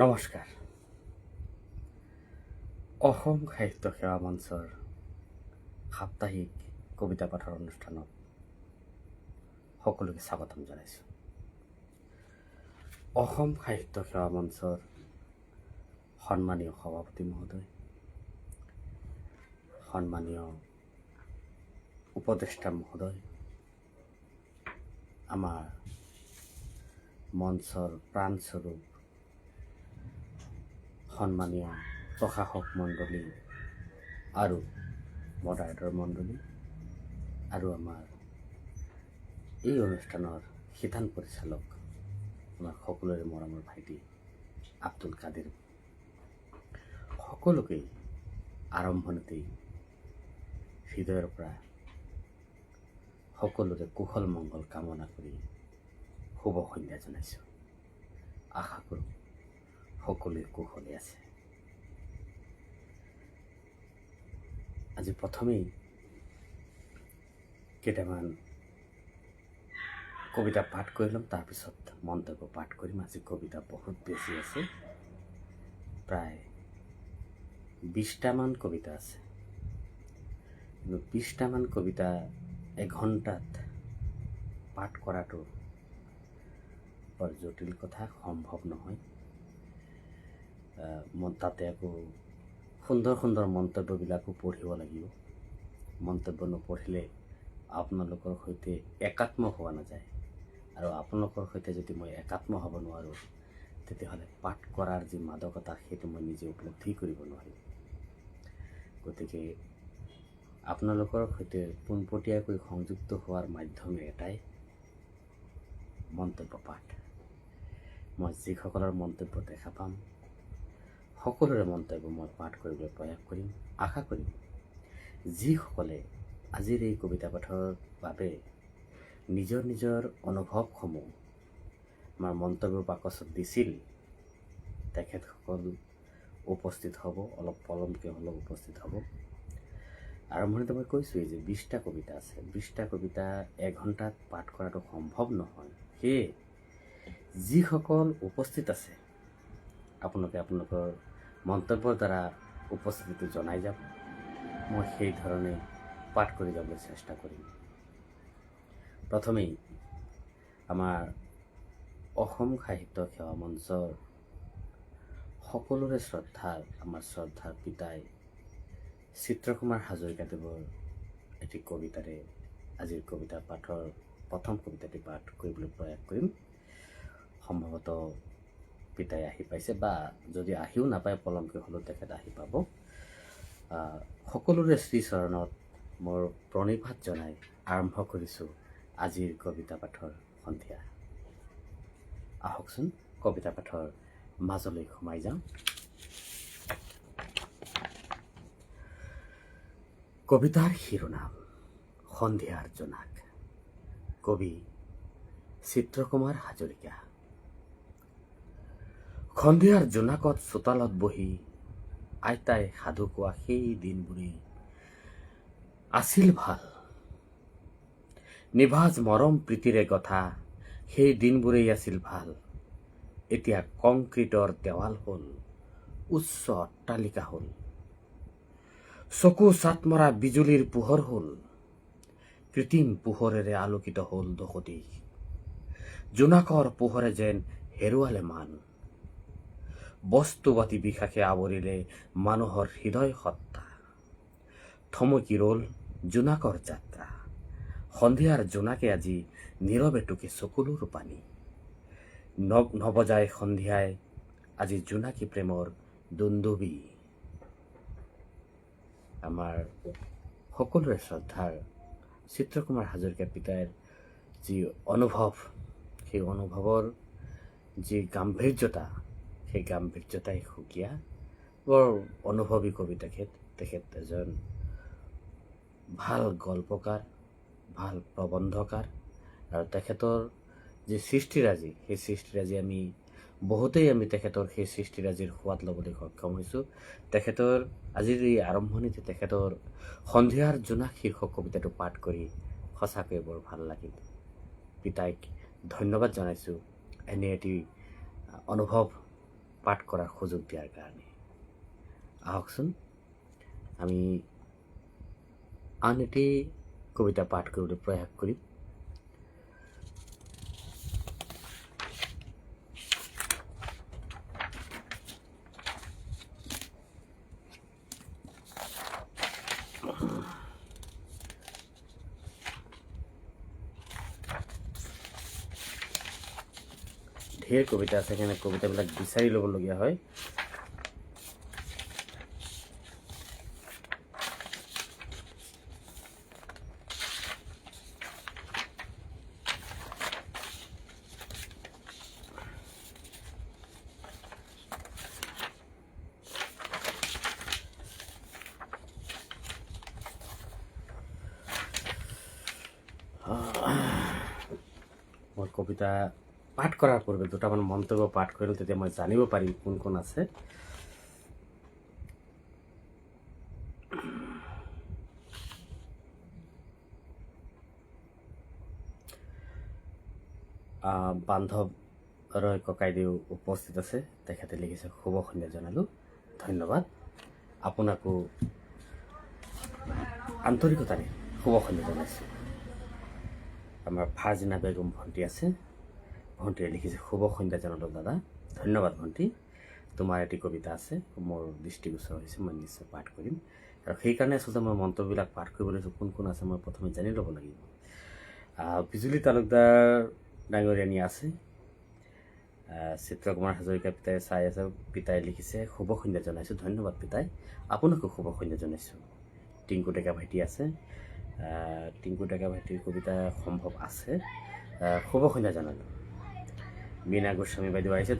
নমস্কাৰ। অসম সাহিত্য সেৱা মঞ্চৰ সাপ্তাহিক কবিতা পাঠৰ অনুষ্ঠানত সকলোকে স্বাগতম জনাইছোঁ। অসম সাহিত্য সেৱা মঞ্চৰ সন্মানীয় সভাপতি মহোদয়, সন্মানীয় উপদেষ্টা মহোদয়, আমাৰ মঞ্চৰ প্ৰাণস্বৰূপ সন্মানীয় প্ৰশাসক মণ্ডলী আৰু মডাৰেটৰ মণ্ডলী আৰু আমাৰ এই অনুষ্ঠানৰ শিতান পৰিচালক আমাৰ সকলোৰে মৰমৰ ভাইটি আব্দুল কাদিৰ, সকলোকেই আৰম্ভণিতেই হৃদয়ৰ পৰা সকলোৰে কুশল মংগল কামনা কৰি শুভ সন্ধ্যা জনাইছোঁ। আশা কৰোঁ সকলোৱে কুশলে আছে। আজি প্ৰথমেই কেইটামান কবিতা পাঠ কৰি ল'ম, তাৰপিছত মন্তব্য পাঠ কৰিম। আজি কবিতা বহুত বেছি আছে, প্ৰায় 20টামান কবিতা আছে, কিন্তু 20টামান কবিতা এঘণ্টাত পাঠ কৰাটো বৰ জটিল কথা, সম্ভৱ নহয়। তাতে আকৌ সুন্দৰ সুন্দৰ মন্তব্যবিলাকো পঢ়িব লাগিব। মন্তব্য নপঢ়িলে আপোনালোকৰ সৈতে একাত্ম হোৱা নাযায়, আৰু আপোনালোকৰ সৈতে যদি মই একাত্ম হ'ব নোৱাৰোঁ, তেতিয়াহ'লে পাঠ কৰাৰ যি মাদকতা সেইটো মই নিজে উপলব্ধি কৰিব নোৱাৰিম। গতিকে আপোনালোকৰ সৈতে পোনপটীয়াকৈ সংযুক্ত হোৱাৰ মাধ্যম এটাই, মন্তব্য পাঠ। মই যিসকলৰ মন্তব্য দেখা পাম, সকলোৰে মন্তব্য মই পাঠ কৰিবলৈ প্ৰয়াস কৰিম। আশা কৰিম যিসকলে আজিৰ এই কবিতা পাঠৰ বাবে নিজৰ নিজৰ অনুভৱসমূহ আমাৰ মন্তব্য বাকচত দিছিল, তেখেতসকল উপস্থিত হ'ব, অলপ পলমকৈ হ'লেও উপস্থিত হ'ব। আৰম্ভণিতে মই কৈছোঁৱেই যে 20টা কবিতা আছে। 20টা কবিতা এঘণ্টাত পাঠ কৰাটো সম্ভৱ নহয়। সেয়ে যিসকল উপস্থিত আছে, আপোনালোকে আপোনালোকৰ মন্তব্যৰ দ্বাৰা উপস্থিতিটো জনাই যাব। মই সেই ধৰণে পাঠ কৰি যাবলৈ চেষ্টা কৰিম। প্ৰথমেই আমাৰ অসম সাহিত্য সেৱা মঞ্চৰ সকলোৰে শ্ৰদ্ধাৰ, আমাৰ শ্ৰদ্ধাৰ পিতাই চিত্ৰকুমাৰ হাজৰিকাদেৱৰ এটি কবিতাৰে আজিৰ কবিতা পাঠৰ প্ৰথম কবিতাটি পাঠ কৰিবলৈ প্ৰয়াস কৰিম। সম্ভৱতঃ পিতাই আহি পাইছে, বা যদি আহিও নাপায় পলমকৈ হ'লেও তেখেত আহি পাব। সকলোৰে শ্ৰীচৰণত মোৰ প্ৰণিপাত জনাই আৰম্ভ কৰিছোঁ আজিৰ কবিতা পাঠৰ সন্ধিয়া। আহকচোন কবিতা পাঠৰ মাজলৈ সোমাই যাওঁ। কবিতাৰ শিৰোনাম সন্ধিয়াৰ জোনাক, কবি চিত্ৰকুমাৰ হাজৰিকা। সন্ধিয়াৰ জোনাকত চোতালত বহি আইতাই সাধু কোৱা সেই দিনবোৰেই আছিল ভাল। নিভাজ মৰম প্ৰীতিৰে গথা সেই দিনবোৰেই আছিল ভাল। এতিয়া কংক্ৰিটৰ দেৱাল হ'ল, উচ্চ অট্টালিকা হ'ল, চকু চাটমৰা বিজুলীৰ পোহৰ হ'ল, কৃত্ৰিম পোহৰেৰে আলোকিত হ'ল দশদিশ। জোনাকৰ পোহৰে যেন হেৰুৱালে মান, বস্তুবাদী বিষাসে আৱৰিলে মানুহৰ হৃদয় সত্তা। থমকি ৰ'ল জোনাকৰ যাত্ৰা, সন্ধিয়াৰ জোনাকে আজি নীৰৱে টুকে চকুলোৰ পানী। নবজায় সন্ধিয়াই আজি জোনাকী প্ৰেমৰ দুন্দুবি। আমাৰ সকলোৰে শ্ৰদ্ধাৰ চিত্ৰকুমাৰ হাজৰিকা পিতাইৰ যি অনুভৱ, সেই অনুভৱৰ যি গাম্ভীৰ্যতা, সেই গাম্ভীৰ্যতাই সুকীয়া। বৰ অনুভৱী কবি তেখেত। তেখেত এজন ভাল গল্পকাৰ, ভাল প্ৰবন্ধকাৰ, আৰু তেখেতৰ যি সৃষ্টিৰাজি, সেই সৃষ্টিৰাজি বহুতেই তেখেতৰ সেই সৃষ্টিৰাজিৰ সোৱাদ ল'বলৈ সক্ষম হৈছোঁ। তেখেতৰ আজিৰ এই আৰম্ভণিতে তেখেতৰ সন্ধিয়াৰ জোনাক শীৰ্ষক কবিতাটো পাঠ কৰি সঁচাকৈ বৰ ভাল লাগিল। পিতাইক ধন্যবাদ জনাইছোঁ এনে এটি অনুভৱ পাঠ কৰাৰ সুযোগ দিয়াৰ কাৰণে। আহকচোন আমি আন এটি কবিতা পাঠ কৰিবলৈ প্ৰয়াস কৰিম। ঢেৰ কবিতা আছে, সেইকাৰণে কবিতাবিলাক বিচাৰি ল'বলগীয়া হয়। মই কবিতা পাঠ কৰাৰ পূৰ্বে দুটামান মন্তব্য পাঠ কৰিলোঁ, তেতিয়া মই জানিব পাৰিম কোন কোন আছে। বান্ধৱ ৰয় ককাইদেউ উপস্থিত আছে, তেখেতে লিখিছে শুভ সন্ধ্যা জনালোঁ, ধন্যবাদ। আপোনাকো আন্তৰিকতাৰে শুভ সন্ধ্যা জনাইছোঁ। আমাৰ ফাৰ্জিনা বেগম ভণ্টি আছে, ভণ্টিয়ে লিখিছে শুভ সন্ধ্যা জনালোঁ দাদা, ধন্যবাদ ভণ্টি। তোমাৰ এটি কবিতা আছে, মোৰ দৃষ্টিগোচৰ হৈছে, মই নিশ্চয় পাঠ কৰিম। আৰু সেইকাৰণে আচলতে মই মন্তব্যবিলাক পাঠ কৰিবলৈ কোন কোন আছে মই প্ৰথমে জানি ল'ব লাগিব। বিজুলী তালুকদাৰ ডাঙৰীয়ানী আছে, চিত্ৰকুমাৰ হাজৰিকা পিতাই চাই আছে, পিতাই লিখিছে শুভ সন্ধ্যা জনাইছোঁ, ধন্যবাদ পিতাই, আপোনাকো শুভ সন্ধ্যা জনাইছোঁ। টিংকু ডেকা ভাইটি আছে, টিংকু ডেকা ভাইটিৰ কবিতা সম্ভৱ আছে, শুভ সন্ধ্যা জনালোঁ। মীনা গোস্বামী বাইদেউ আহিছে,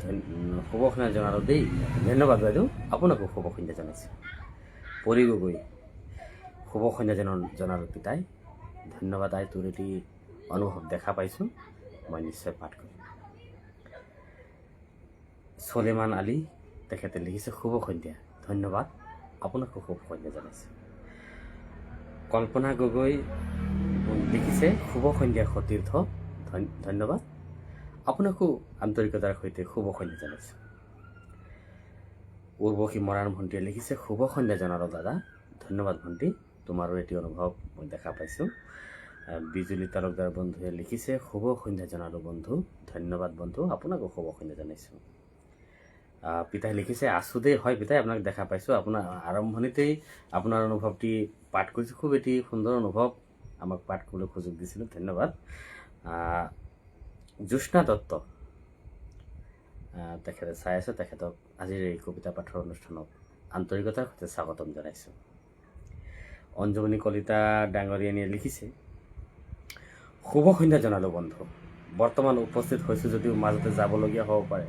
শুভ সন্ধ্যা জনালোঁ দেই, ধন্যবাদ বাইদেউ, আপোনাকো শুভ সন্ধ্যা জনাইছোঁ। পৰি গগৈ শুভ সন্ধ্যা জনালোঁ পিতাই, ধন্যবাদ আই, তোৰ এটি অনুভৱ দেখা পাইছোঁ, মই নিশ্চয় পাঠ কৰিম। চলেমান আলী তেখেতে লিখিছে শুভ সন্ধ্যা, ধন্যবাদ, আপোনাকো শুভ সন্ধ্যা জনাইছোঁ। কল্পনা গগৈ লিখিছে শুভ সন্ধ্যা সতীৰ্থ, ধন্যবাদ, আপোনাকো আন্তৰিকতাৰ সৈতে শুভ সন্ধ্যা জনাইছোঁ। উৰ্বশী মৰাণ ভণ্টিয়ে লিখিছে শুভ সন্ধ্যা জনালোঁ দাদা, ধন্যবাদ ভণ্টি, তোমাৰো এটি অনুভৱ মই দেখা পাইছোঁ। বিজুলী তালুকদাৰ বন্ধুৱে লিখিছে শুভ সন্ধ্যা জনালোঁ বন্ধু, ধন্যবাদ বন্ধু, আপোনাকো শুভ সন্ধ্যা জনাইছোঁ। পিতাই লিখিছে আছোঁ দেই, হয় পিতাই, আপোনাক দেখা পাইছোঁ, আপোনাৰ আৰম্ভণিতেই আপোনাৰ অনুভৱটি পাঠ কৰিছোঁ, খুব এটি সুন্দৰ অনুভৱ আমাক পাঠ কৰিবলৈ সুযোগ দিছিলোঁ, ধন্যবাদ। জ্যোৎস্না দত্ত তেখেতে চাই আছে, তেখেতক আজিৰ এই কবিতা পাঠৰ অনুষ্ঠানত আন্তৰিকতাৰ সৈতে স্বাগতম জনাইছোঁ। অঞ্জুমণি কলিতা ডাঙৰীয়ানীয়ে লিখিছে শুভ সন্ধ্যা জনালোঁ বন্ধু, বৰ্তমান উপস্থিত হৈছোঁ যদিও মাজতে যাবলগীয়া হ'ব পাৰে,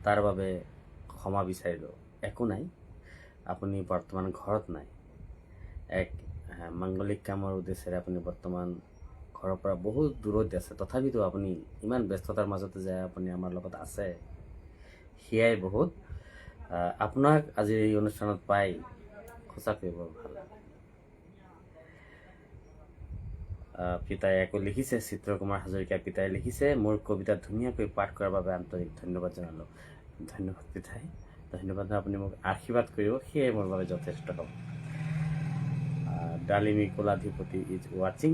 তাৰ বাবে ক্ষমা বিচাৰিলোঁ। একো নাই, আপুনি বৰ্তমান ঘৰত নাই, এক মাংগলিক কামৰ উদ্দেশ্যেৰে আপুনি বৰ্তমান ঘৰৰ পৰা বহুত দূৰত আছে, তথাপিতো আপুনি ইমান ব্যস্ততাৰ মাজতে যে আপুনি আমাৰ লগত আছে, সেয়াই বহুত। আপোনাক আজি এই অনুষ্ঠানত পাই সঁচাকৈ বৰ ভাল। পিতাই আকৌ লিখিছে, চিত্ৰকুমাৰ হাজৰিকা পিতাই লিখিছে মোৰ কবিতা ধুনীয়াকৈ পাঠ কৰাৰ বাবে আন্তৰিক ধন্যবাদ জনালোঁ, ধন্যবাদ পিতাই, ধন্যবাদ, আপুনি মোক আশীৰ্বাদ কৰিব, সেয়াই মোৰ বাবে যথেষ্ট হ'ব। ডালিমী কুলাধিপতি ইজ ৱাচিং,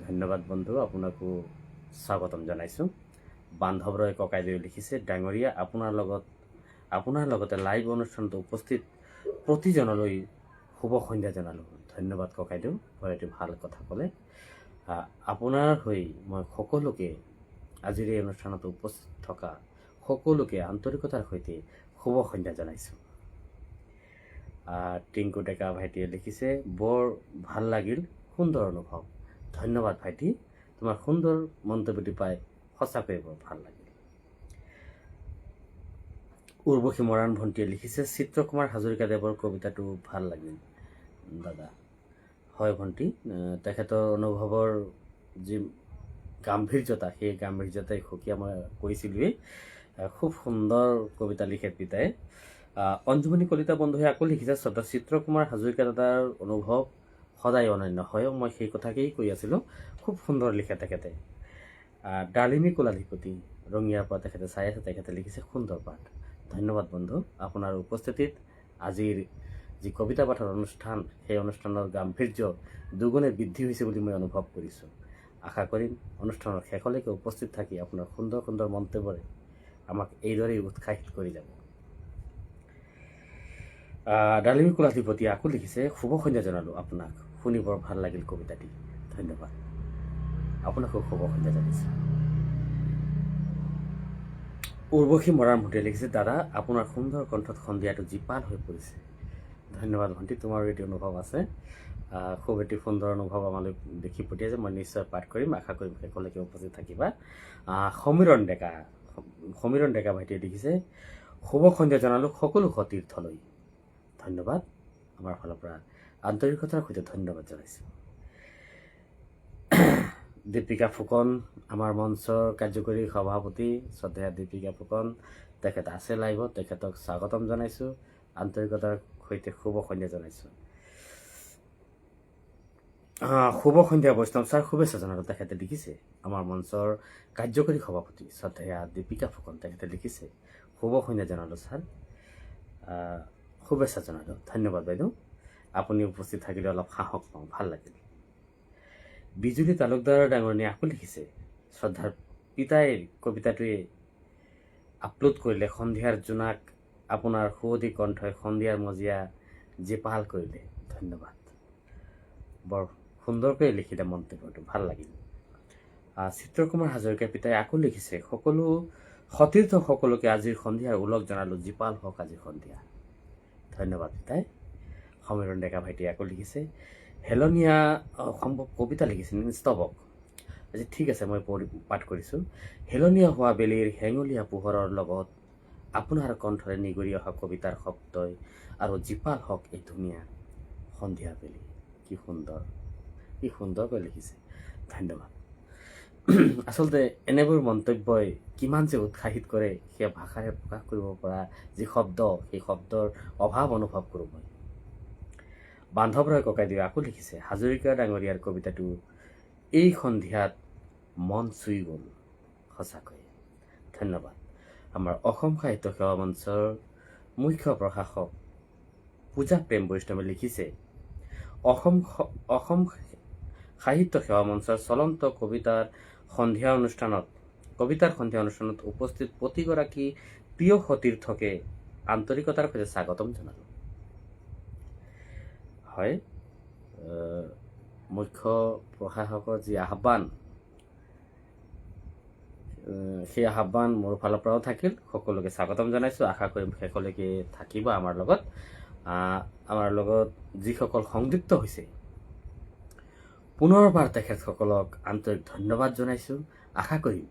ধন্যবাদ বন্ধু, আপোনাকো স্বাগতম জনাইছোঁ। বান্ধৱ ৰয় ককাইদেউ লিখিছে ডাঙৰীয়া, আপোনাৰ লগতে লাইভ অনুষ্ঠানত উপস্থিত প্ৰতিজনলৈ শুভ সন্ধ্যা জনালোঁ, ধন্যবাদ ককাইদেউ, বৰ এটি ভাল কথা ক'লে। আপোনাৰ হৈ মই সকলোকে আজিৰ এই অনুষ্ঠানত উপস্থিত থকা সকলোকে আন্তৰিকতাৰ সৈতে শুভ সন্ধ্যা জনাইছোঁ। টিংকু ডেকা ভাইটিয়ে লিখিছে বৰ ভাল লাগিল, সুন্দৰ অনুভৱ, ধন্যবাদ ভাইটি, তোমাৰ সুন্দৰ মন্তব্যটি পাই সঁচাকৈ বৰ ভাল লাগিল। উৰ্বশী মৰাণ ভণ্টিয়ে লিখিছে চিত্ৰকুমাৰ হাজৰিকাদেৱৰ কবিতাটো ভাল লাগিল, দাদা হয় ভণ্টি, তেখেতৰ অনুভৱৰ যি গাম্ভীৰ্যতা, সেই গাম্ভীৰ্যতাই সুকীয়া মই কৈছিলোঁৱেই। খুব সুন্দৰ কবিতা লিখে পিতাই। অঞ্জুমণি কলিতা বন্ধুৱে আকৌ লিখিছে, শ্ৰদ্ধা চিত্ৰকুমাৰ হাজৰিকা দাদাৰ অনুভৱ সদায় অনন্য। হয়, মই সেই কথাকেই কৈ আছিলোঁ। খুব সুন্দৰ লিখে তেখেতে। ডালিমী কুলাধিপতি ৰঙিয়াৰ পৰা তেখেতে চাই আছে, তেখেতে লিখিছে সুন্দৰ পাঠ। ধন্যবাদ বন্ধু, আপোনাৰ উপস্থিতিত আজিৰ যি কবিতা পাঠৰ অনুষ্ঠান, সেই অনুষ্ঠানৰ গাম্ভীৰ্য দুগুণে বৃদ্ধি হৈছে বুলি মই অনুভৱ কৰিছোঁ। আশা কৰিম অনুষ্ঠানৰ শেষলৈকে উপস্থিত থাকি আপোনাৰ সুন্দৰ সুন্দৰ মন্তব্যৰে আমাক এইদৰেই উৎসাহিত কৰি যাব। ডালিমী কুলাধিপতি আকৌ লিখিছে, শুভ সন্ধ্যা জনালোঁ আপোনাক, শুনি বৰ ভাল লাগিল কবিতাটি। ধন্যবাদ, আপোনাকো শুভ সন্ধ্যা জনাইছোঁ। উৰ্বশী মৰাৰ ভণ্টিয়ে লিখিছে, দাদা আপোনাৰ সুন্দৰ কণ্ঠত সন্ধিয়াটো জীপাল হৈ পৰিছে। ধন্যবাদ ভণ্টি, তোমাৰো এটি অনুভৱ আছে। খুব এটি সুন্দৰ অনুভৱ আমালৈ দেখি পঠিয়াইছে। মই নিশ্চয় পাঠ কৰিম, আশা কৰিম শেষলৈকে উপস্থিত থাকিবা। সমীৰণ ডেকা ভাইটিয়ে লিখিছে, শুভ সন্ধ্যা জনালোঁ সকলো সতীৰ্থলৈ। ধন্যবাদ, আমাৰ ফালৰ পৰা আন্তৰিকতাৰ সৈতে ধন্যবাদ জনাইছোঁ। দীপিকা ফুকন, আমাৰ মঞ্চৰ কাৰ্যকৰী সভাপতি শ্ৰদ্ধেয়া দীপিকা ফুকন, তেখেত আছে লাইভত, তেখেতক স্বাগতম জনাইছোঁ, আন্তৰিকতাৰ সৈতে শুভ সন্ধ্যা জনাইছোঁ। শুভ সন্ধ্যা বৈষ্ণৱ ছাৰ, শুভেচ্ছা জনালোঁ, তেখেতে লিখিছে। আমাৰ মঞ্চৰ কাৰ্যকৰী সভাপতি শ্ৰদ্ধেয়া দীপিকা ফুকন, তেখেতে লিখিছে, শুভ সন্ধ্যা জনালোঁ ছাৰ, শুভেচ্ছা জনালোঁ। ধন্যবাদ বাইদেউ, আপুনি উপস্থিত থাকিলে অলপ সাহস পাওঁ, ভাল লাগিল। বিজুলী তালুকদাৰ ডাঙৰণীয়ে আকৌ লিখিছে, শ্ৰদ্ধাৰ পিতাইৰ কবিতাটোৱে আপলোড কৰিলে, সন্ধিয়াৰ জোনাক আপোনাৰ সুৱদী কণ্ঠই সন্ধিয়াৰ মজিয়া জীপাল কৰিলে। ধন্যবাদ, বৰ সুন্দৰকৈ লিখিলে মন্তব্যটো, ভাল লাগিল। চিত্ৰকুমাৰ হাজৰিকা পিতাই আকৌ লিখিছে, সকলো সতীৰ্থ সকলোকে আজিৰ সন্ধিয়াৰ ওলগ জনালোঁ, জীপাল হওক আজি সন্ধিয়া। ধন্যবাদ পিতাই। সমীৰণ ডেকা ভাইটিয়ে আকৌ লিখিছে, হেলনীয়া সম্ভৱ কবিতা লিখিছে স্তৱক। আজি ঠিক আছে, মই পাঠ কৰিছোঁ। হেলনীয়া হোৱা বেলিৰ হেঙুলীয়া পোহৰৰ লগত আপোনাৰ কণ্ঠৰে নিগৰি অহা কবিতাৰ শব্দই আৰু জীপাল হওক এই ধুনীয়া সন্ধিয়া বেলি। কি সুন্দৰ, কি সুন্দৰকৈ লিখিছে, ধন্যবাদ। আচলতে এনেবোৰ মন্তব্যই কিমান যে উৎসাহিত কৰে, সেই ভাষাৰে প্ৰকাশ কৰিব পৰা যি শব্দ, সেই শব্দৰ অভাৱ অনুভৱ কৰোঁ মই। বান্ধৱ ৰয় ককাইদেৱে আকৌ লিখিছে, হাজৰিকা ডাঙৰীয়াৰ কবিতাটো এই সন্ধিয়াত মন চুই গ'ল সঁচাকৈ। ধন্যবাদ। আমাৰ অসম সাহিত্য সেৱা মঞ্চৰ মুখ্য প্ৰশাসক পূজা প্ৰেম বৈষ্ণৱে লিখিছে, অসম সাহিত্য সেৱা মঞ্চৰ চলন্ত কবিতাৰ সন্ধিয়া অনুষ্ঠানত উপস্থিত প্ৰতিগৰাকী প্ৰিয় সতীৰ্থকে আন্তৰিকতাৰ সৈতে স্বাগতম জনালোঁ। হয়, মুখ্য প্ৰশাসকৰ যি আহ্বান, সেই আহ্বান মোৰ ফালৰ পৰাও থাকিল। সকলোকে স্বাগতম জনাইছোঁ, আশা কৰিম শেষলৈকে থাকিব আমাৰ লগত যিসকল সংযুক্ত হৈছে, পুনৰবাৰ তেখেতসকলক আন্তৰিক ধন্যবাদ জনাইছোঁ। আশা কৰিম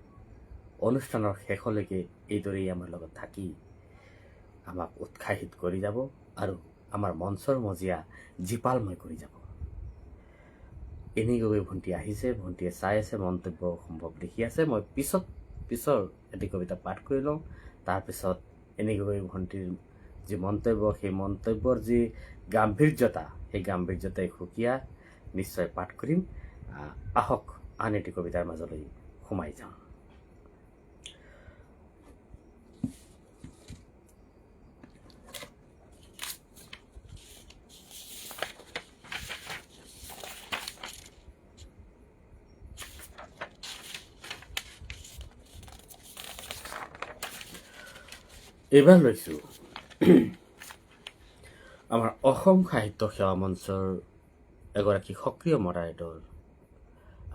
অনুষ্ঠানৰ শেষলৈকে এইদৰেই আমাৰ লগত থাকি আমাক উৎসাহিত কৰি যাব আৰু আমাৰ মঞ্চৰ মজিয়া জীপালময় কৰি যাব। এনেই গগৈ ভণ্টি আহিছে, ভণ্টিয়ে চাই আছে, মন্তব্য সম্ভৱ লিখি আছে। মই পিছৰ এটি কবিতা পাঠ কৰি লওঁ, তাৰপিছত এনেই গগৈ ভণ্টিৰ যি মন্তব্য, সেই মন্তব্যৰ যি গাম্ভীৰ্যতা, সেই গাম্ভীৰ্যতাই সুকীয়া, নিশ্চয় পাঠ কৰিম। আহক আন এটি কবিতাৰ মাজলৈ সোমাই যাওঁ। এইবাৰ লৈছোঁ আমাৰ অসম সাহিত্য সেৱা মঞ্চৰ এগৰাকী সক্ৰিয় মডাৰেটৰ,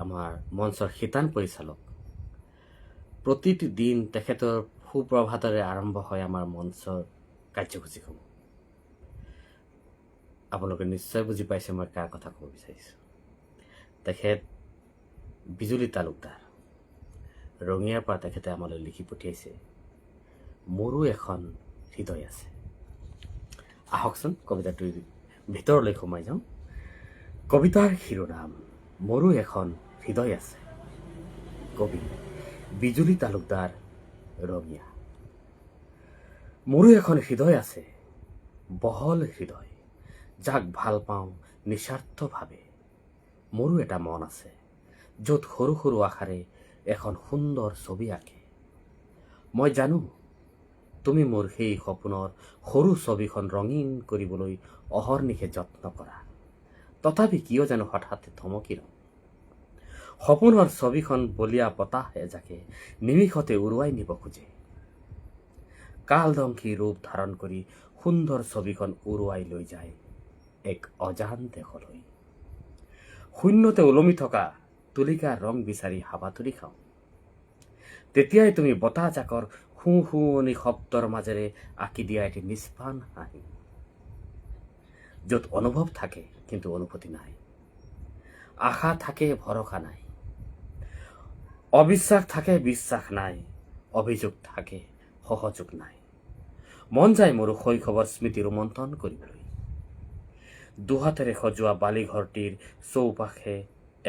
আমাৰ মঞ্চৰ শিতান পৰিচালক। প্ৰতিটো দিন তেখেতৰ সুপ্ৰভাতেৰে আৰম্ভ হয় আমাৰ মঞ্চৰ কাৰ্যসূচীসমূহ। আপোনালোকে নিশ্চয় বুজি পাইছে মই কাৰ কথা ক'ব বিচাৰিছোঁ। তেখেত বিজুলী তালুকদাৰ, ৰঙিয়াৰ পৰা তেখেতে আমালৈ লিখি পঠিয়াইছে, মোৰো এখন হৃদয় আছে। আহকচোন কবিতাটো ভিতৰলৈ সোমাই যাওঁ। কবিতাৰ শিৰোনাম মোৰো এখন হৃদয় আছে। কবি বিজুলী তালুকদাৰ ৰঙিয়া। মোৰো এখন হৃদয় আছে, বহল হৃদয়, যাক ভাল পাওঁ নিস্বাৰ্থভাৱে। মোৰো এটা মন আছে, য'ত সৰু সৰু আশাৰে এখন সুন্দৰ ছবি আঁকে। মই জানো তুমি মোৰ সেই সপোনৰ সৰু ছবিখন ৰঙীন কৰিবলৈ অহৰ্নিশে যত্ন কৰা। তথাপি কিয় জানো হঠাৎ থমকি ৰওঁ। সপোনৰ ছবিখন বলীয়া বতাহ এজাকে নিমিষতে উৰুৱাই নিব খোজে। কালদংশী ৰূপ ধাৰণ কৰি সুন্দৰ ছবিখন উৰুৱাই লৈ যায় এক অজান দেশলৈ। শূন্যতে ওলমি থকা তুলিকাৰ ৰং বিচাৰি হাবাথুৰি খাওঁ। তেতিয়াই তুমি বতাহজাকৰ শুৱনি শব্দৰ মাজেৰে আঁকি দিয়া এটি নিষ্পাণ হাঁহি, য'ত অনুভৱ থাকে কিন্তু অনুভূতি নাই, আশা থাকে ভৰসা নাই, অবিশ্বাস থাকে বিশ্বাস নাই, অভিযোগ থাকে সহযোগ নাই। মন যায় মোৰো শৈশৱৰ স্মৃতি ৰোমন্থন কৰিবলৈ। দুহাতেৰে সজোৱা বালিঘৰটিৰ চৌপাশে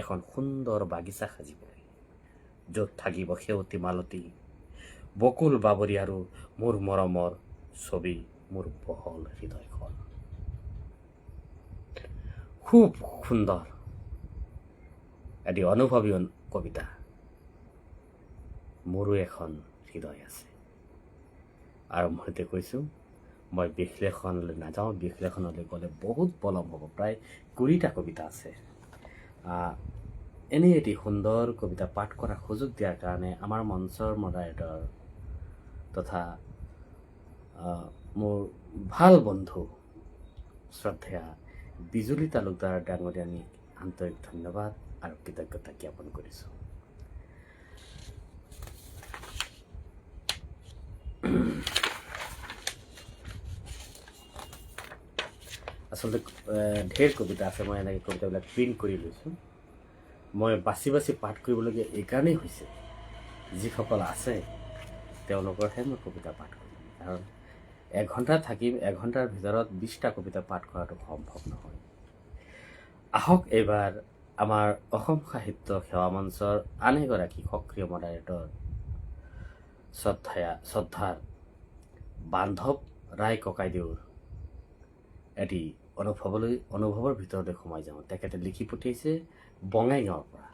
এখন সুন্দৰ বাগিচা সাজিবলৈ, য'ত থাকিব সেউতী মালতী, বকুল বাবৰি আৰু মোৰ মৰমৰ ছবি, মোৰ বহল হৃদয়খন। খুব সুন্দৰ এটি অনুভৱী কবিতা। মোৰো এখন হৃদয় আছে। আৰম্ভণিতে কৈছোঁ, মই বিশ্লেষণলৈ নাযাওঁ। বিশ্লেষণলৈ গ'লে বহুত পলম হ'ব। প্ৰায় 20টা কবিতা আছে। এনে এটি সুন্দৰ কবিতা পাঠ কৰাৰ সুযোগ দিয়াৰ কাৰণে আমাৰ মঞ্চৰ মডাৰেটৰ তথা মোৰ ভাল বন্ধু শ্ৰদ্ধেয়া বিজুলী তালুকদাৰ ডাঙৰীয়ানীক আন্তৰিক ধন্যবাদ আৰু কৃতজ্ঞতা জ্ঞাপন কৰিছোঁ। আচলতে ঢেৰ কবিতা আছে। মই এনেকৈ কবিতাবিলাক প্ৰিণ্ট কৰি লৈছোঁ। মই বাছি বাছি পাঠ কৰিবলগীয়া এইকাৰণেই হৈছে, যিসকল আছে তেওঁলোকৰহে মই কবিতা পাঠ কৰিম। কাৰণ এঘণ্টা থাকিম, এঘণ্টাৰ ভিতৰত 20টা কবিতা পাঠ কৰাটো সম্ভৱ নহয়। আহক এইবাৰ আমাৰ অসম সাহিত্য সেৱা মঞ্চৰ আন এগৰাকী সক্ৰিয় মডাৰেটৰ শ্ৰদ্ধাৰ বান্ধৱ ৰায় ককাইদেউৰ এটি অনুভৱৰ ভিতৰলৈ সোমাই যাওঁ। তেখেতে লিখি পঠিয়াইছে বঙাইগাঁৱৰ পৰা।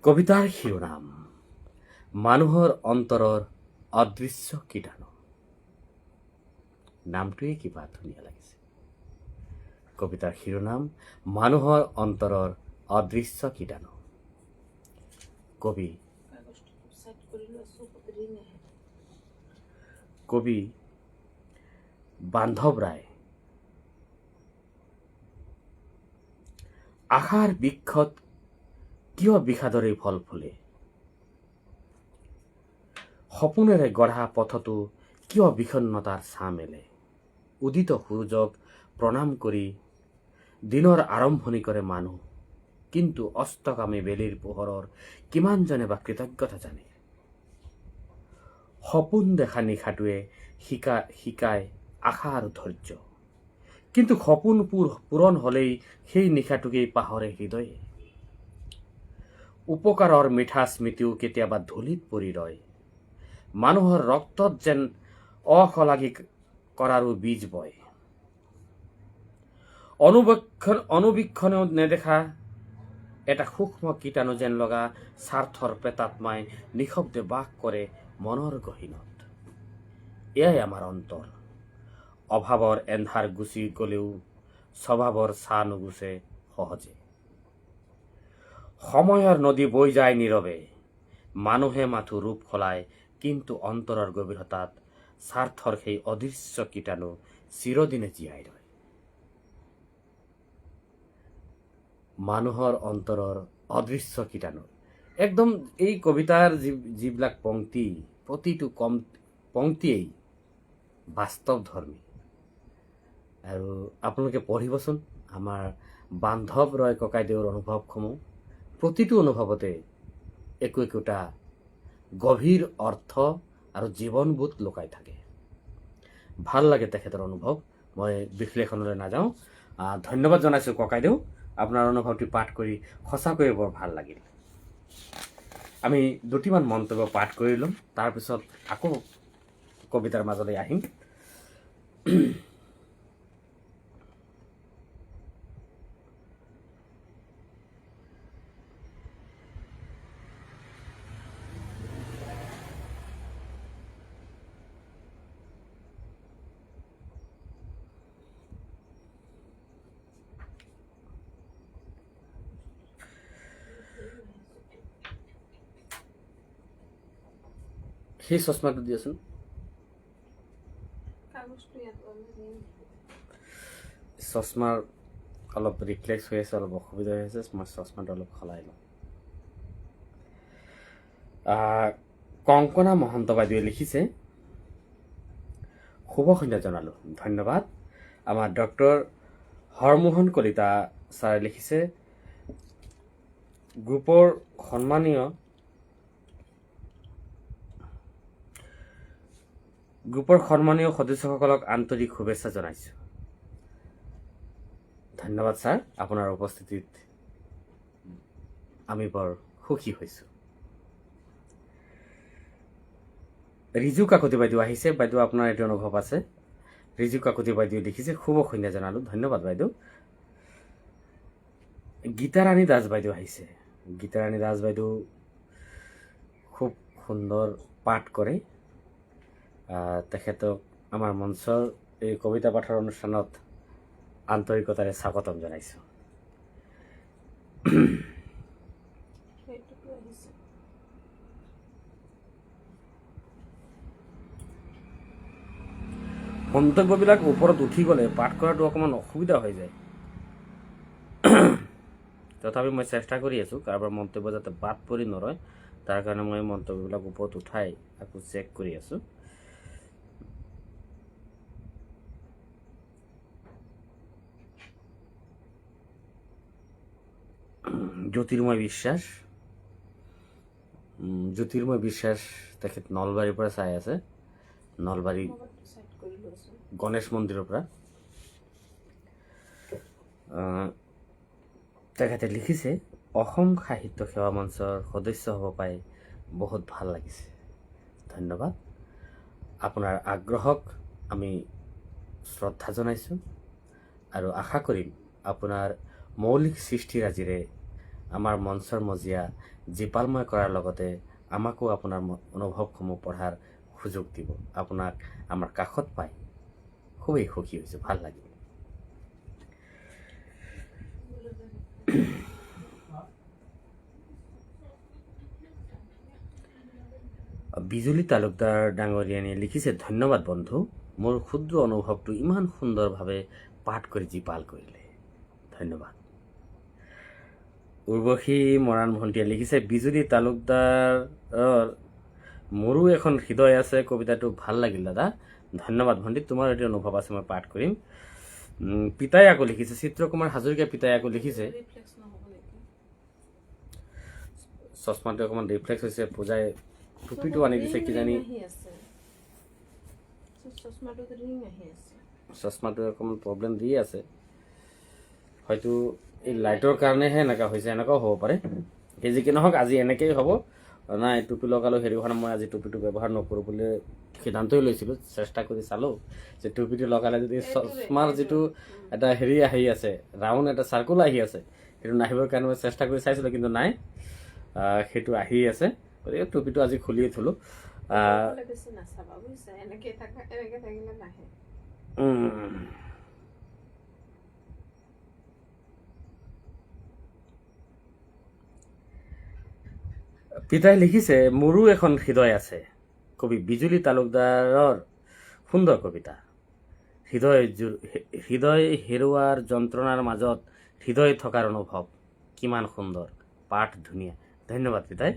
কবিতাৰ শিৰোনাম মানুহৰ অন্তৰৰ অদৃশ্য কীটাণু। নামটোৱে কিবা ধুনীয়া লাগিছে। কবিতাৰ শিৰোনাম মানুহৰ অন্তৰৰ অদৃশ্য কীটাণু। কবি বান্ধৱ ৰায়। আশাৰ বৃক্ষত কিয় বিষাদৰে ফল ফুলে? সপোনেৰে গঢ়া পথতো কিয় বিষণ্ণতাৰ ছাঁ মেলে? উদিত সূৰ্যক প্ৰণাম কৰি দিনৰ আৰম্ভণি কৰে মানুহ, কিন্তু অস্তগামী বেলিৰ পোহৰৰ কিমানজনে বা কৃতজ্ঞতা জানে? সপোন দেখা নিশাটোৱে শিকায় আশা আৰু ধৈৰ্য, কিন্তু সপোন পূৰণ হলেই সেই নিশাটোকেই পাহৰে হৃদয়ে। উপকাৰৰ মিঠা স্মৃতিও কেতিয়াবা ধূলিত পৰি ৰয়। মানুহৰ ৰক্তত যেন অশলাগী কৰাৰো বীজ বয়। অনুবীক্ষণেও নেদেখা এটা সূক্ষ্ম কীটাণু যেন লগা স্বাৰ্থৰ প্ৰেতাত্মাই নিঃশব্দে বাস কৰে মনৰ গহীনত। এয়াই আমাৰ অন্তৰ। অভাৱৰ এন্ধাৰ গুচি গলেও স্বভাৱৰ ছাঁ নুগুচে সহজে। সময়ৰ নদী বৈ যায় নীৰৱে, মানুহে মাথো ৰূপ সলায়, কিন্তু অন্তৰৰ গভীৰতাত স্বাৰ্থৰ সেই অদৃশ্য কীটাণু চিৰদিনে জীয়াই ৰয়। মানুহৰ অন্তৰৰ অদৃশ্য কীটাণু। একদম এই কবিতাৰ যিবিলাক পংক্তি, প্ৰতিটো পংক্তিয়েই বাস্তৱধৰ্মী। আৰু আপোনালোকে পঢ়িবচোন আমাৰ বান্ধৱ ৰয় ককাইদেউৰ অনুভৱসমূহ। প্ৰতিটো অনুভৱতে একোটা গভীৰ অৰ্থ আৰু জীৱনবোধ লুকাই থাকে। ভাল লাগে তেখেতৰ অনুভৱ। মই বিশ্লেষণলৈ নাযাওঁ। ধন্যবাদ জনাইছোঁ ককাইদেউ, আপোনাৰ অনুভৱটি পাঠ কৰি সঁচাকৈয়ে বৰ ভাল লাগিল। আমি দুটিমান মন্তব্য পাঠ কৰি ল'ম, তাৰপিছত আকৌ কবিতাৰ মাজলৈ আহিম। সেই চশমাটো দিয়াচোন। চশমাৰ অলপ ৰিফ্লেক্স হৈ আছে, অলপ অসুবিধা হৈ আছে, মই চশমাটো অলপ সলাই লওঁ। কংকনা মহন্ত বাইদেৱে লিখিছে, শুভ সন্ধ্যা জনালোঁ, ধন্যবাদ। আমাৰ ডক্টৰ হৰমোহন কলিতা ছাৰে লিখিছে, গ্ৰুপৰ সন্মানীয় সদস্যসকলক আন্তৰিক শুভেচ্ছা জনাইছোঁ। ধন্যবাদ ছাৰ, আপোনাৰ উপস্থিতিত আমি বৰ সুখী হৈছোঁ। ৰিজু কাকতি বাইদেউ আহিছে। বাইদেউ, আপোনাৰ এইটো অনুভৱ আছে। ৰিজু কাকতি বাইদেউ লিখিছে, শুভ সন্ধ্যা জনালোঁ, ধন্যবাদ বাইদেউ। গীতাৰাণী দাস বাইদেউ আহিছে। গীতাৰাণী দাস বাইদেউ খুব সুন্দৰ পাঠ কৰে। তেখেতক আমাৰ মঞ্চৰ এই কবিতা পাঠৰ অনুষ্ঠানত আন্তৰিকতাৰে স্বাগতম জনাইছোঁ। মন্তব্যবিলাক ওপৰত উঠি গ'লে পাঠ কৰাটো অকণমান অসুবিধা হৈ যায়। তথাপি মই চেষ্টা কৰি আছোঁ কাৰোবাৰ মন্তব্য যাতে বাদ পৰি নৰয়, তাৰ কাৰণে মই মন্তব্যবিলাক ওপৰত উঠাই আকৌ চেক কৰি আছোঁ। জ্যোতিৰ্ময় বিশ্বাস তেখেত নলবাৰীৰ পৰা চাই আছে, নলবাৰী গণেশ মন্দিৰৰ পৰা। তেখেতে লিখিছে, অসম সাহিত্য সেৱা মঞ্চৰ সদস্য হ'ব পাই বহুত ভাল লাগিছে, ধন্যবাদ। আপোনাৰ আগ্ৰহক আমি শ্ৰদ্ধা জনাইছোঁ আৰু আশা কৰিম আপোনাৰ মৌলিক সৃষ্টিৰাজিৰে আমাৰ মঞ্চৰ মজিয়া জীপালময় কৰাৰ লগতে আমাকো আপোনাৰ অনুভৱসমূহ পঢ়াৰ সুযোগ দিব। আপোনাক আমাৰ কাষত পাই খুবেই সুখী হৈছোঁ, ভাল লাগিল। বিজুলী তালুকদাৰ ডাঙৰীয়ানীয়ে লিখিছে, ধন্যবাদ বন্ধু, মোৰ ক্ষুদ্ৰ অনুভৱটো ইমান সুন্দৰভাৱে পাঠ কৰি জীপাল কৰিলে, ধন্যবাদ। উৰ্বশী মৰাণ ভণ্টিয়ে লিখিছে, বিজুলী তালুকদাৰৰ মোৰো এখন হৃদয় আছে, কবিতাটো ভাল লাগিল দাদা, ধন্যবাদ ভণ্টি, তোমাৰ এটি অনুভৱ আছে, মই পাঠ কৰিম। পিতাই আকৌ লিখিছে, চিত্ৰকুমাৰ হাজৰিকা পিতাই আকৌ লিখিছে, চশমাটো অকণমান ৰিফ্লেক্স হৈছে, পূজাই টুপিটো আনি দিছে কিজানি, চশমাটো অকণমান প্ৰব্লেম দি আছে, হয়তো এই লাইটৰ কাৰণেহে এনেকুৱা হৈছে, এনেকুৱাও হ'ব পাৰে। সেই যি কি নহওক, আজি এনেকেই হ'ব। নাই টুপি লগালোঁ, হেৰি হোৱা মই আজি টুপিটো ব্যৱহাৰ নকৰোঁ বুলি সিদ্ধান্তই লৈছিলোঁ। চেষ্টা কৰি চালোঁ যে টুপিটো লগালে যদি চশমাৰ যিটো এটা হেৰি আহি আছে, ৰাউণ্ড এটা চাৰ্কুল আহি আছে, সেইটো নাহিবৰ কাৰণে মই চেষ্টা কৰি চাইছিলোঁ, কিন্তু নাই, সেইটো আহি আছে। গতিকে টুপিটো আজি খুলিয়ে থলোঁ। পিতাই লিখিছে, মোৰো এখন হৃদয় আছে, কবি বিজুলী তালুকদাৰৰ সুন্দৰ কবিতা। হৃদয় হেৰুৱাৰ যন্ত্ৰণাৰ মাজত হৃদয় থকাৰ অনুভৱ কিমান সুন্দৰ, পাঠ ধুনীয়া, ধন্যবাদ পিতাই।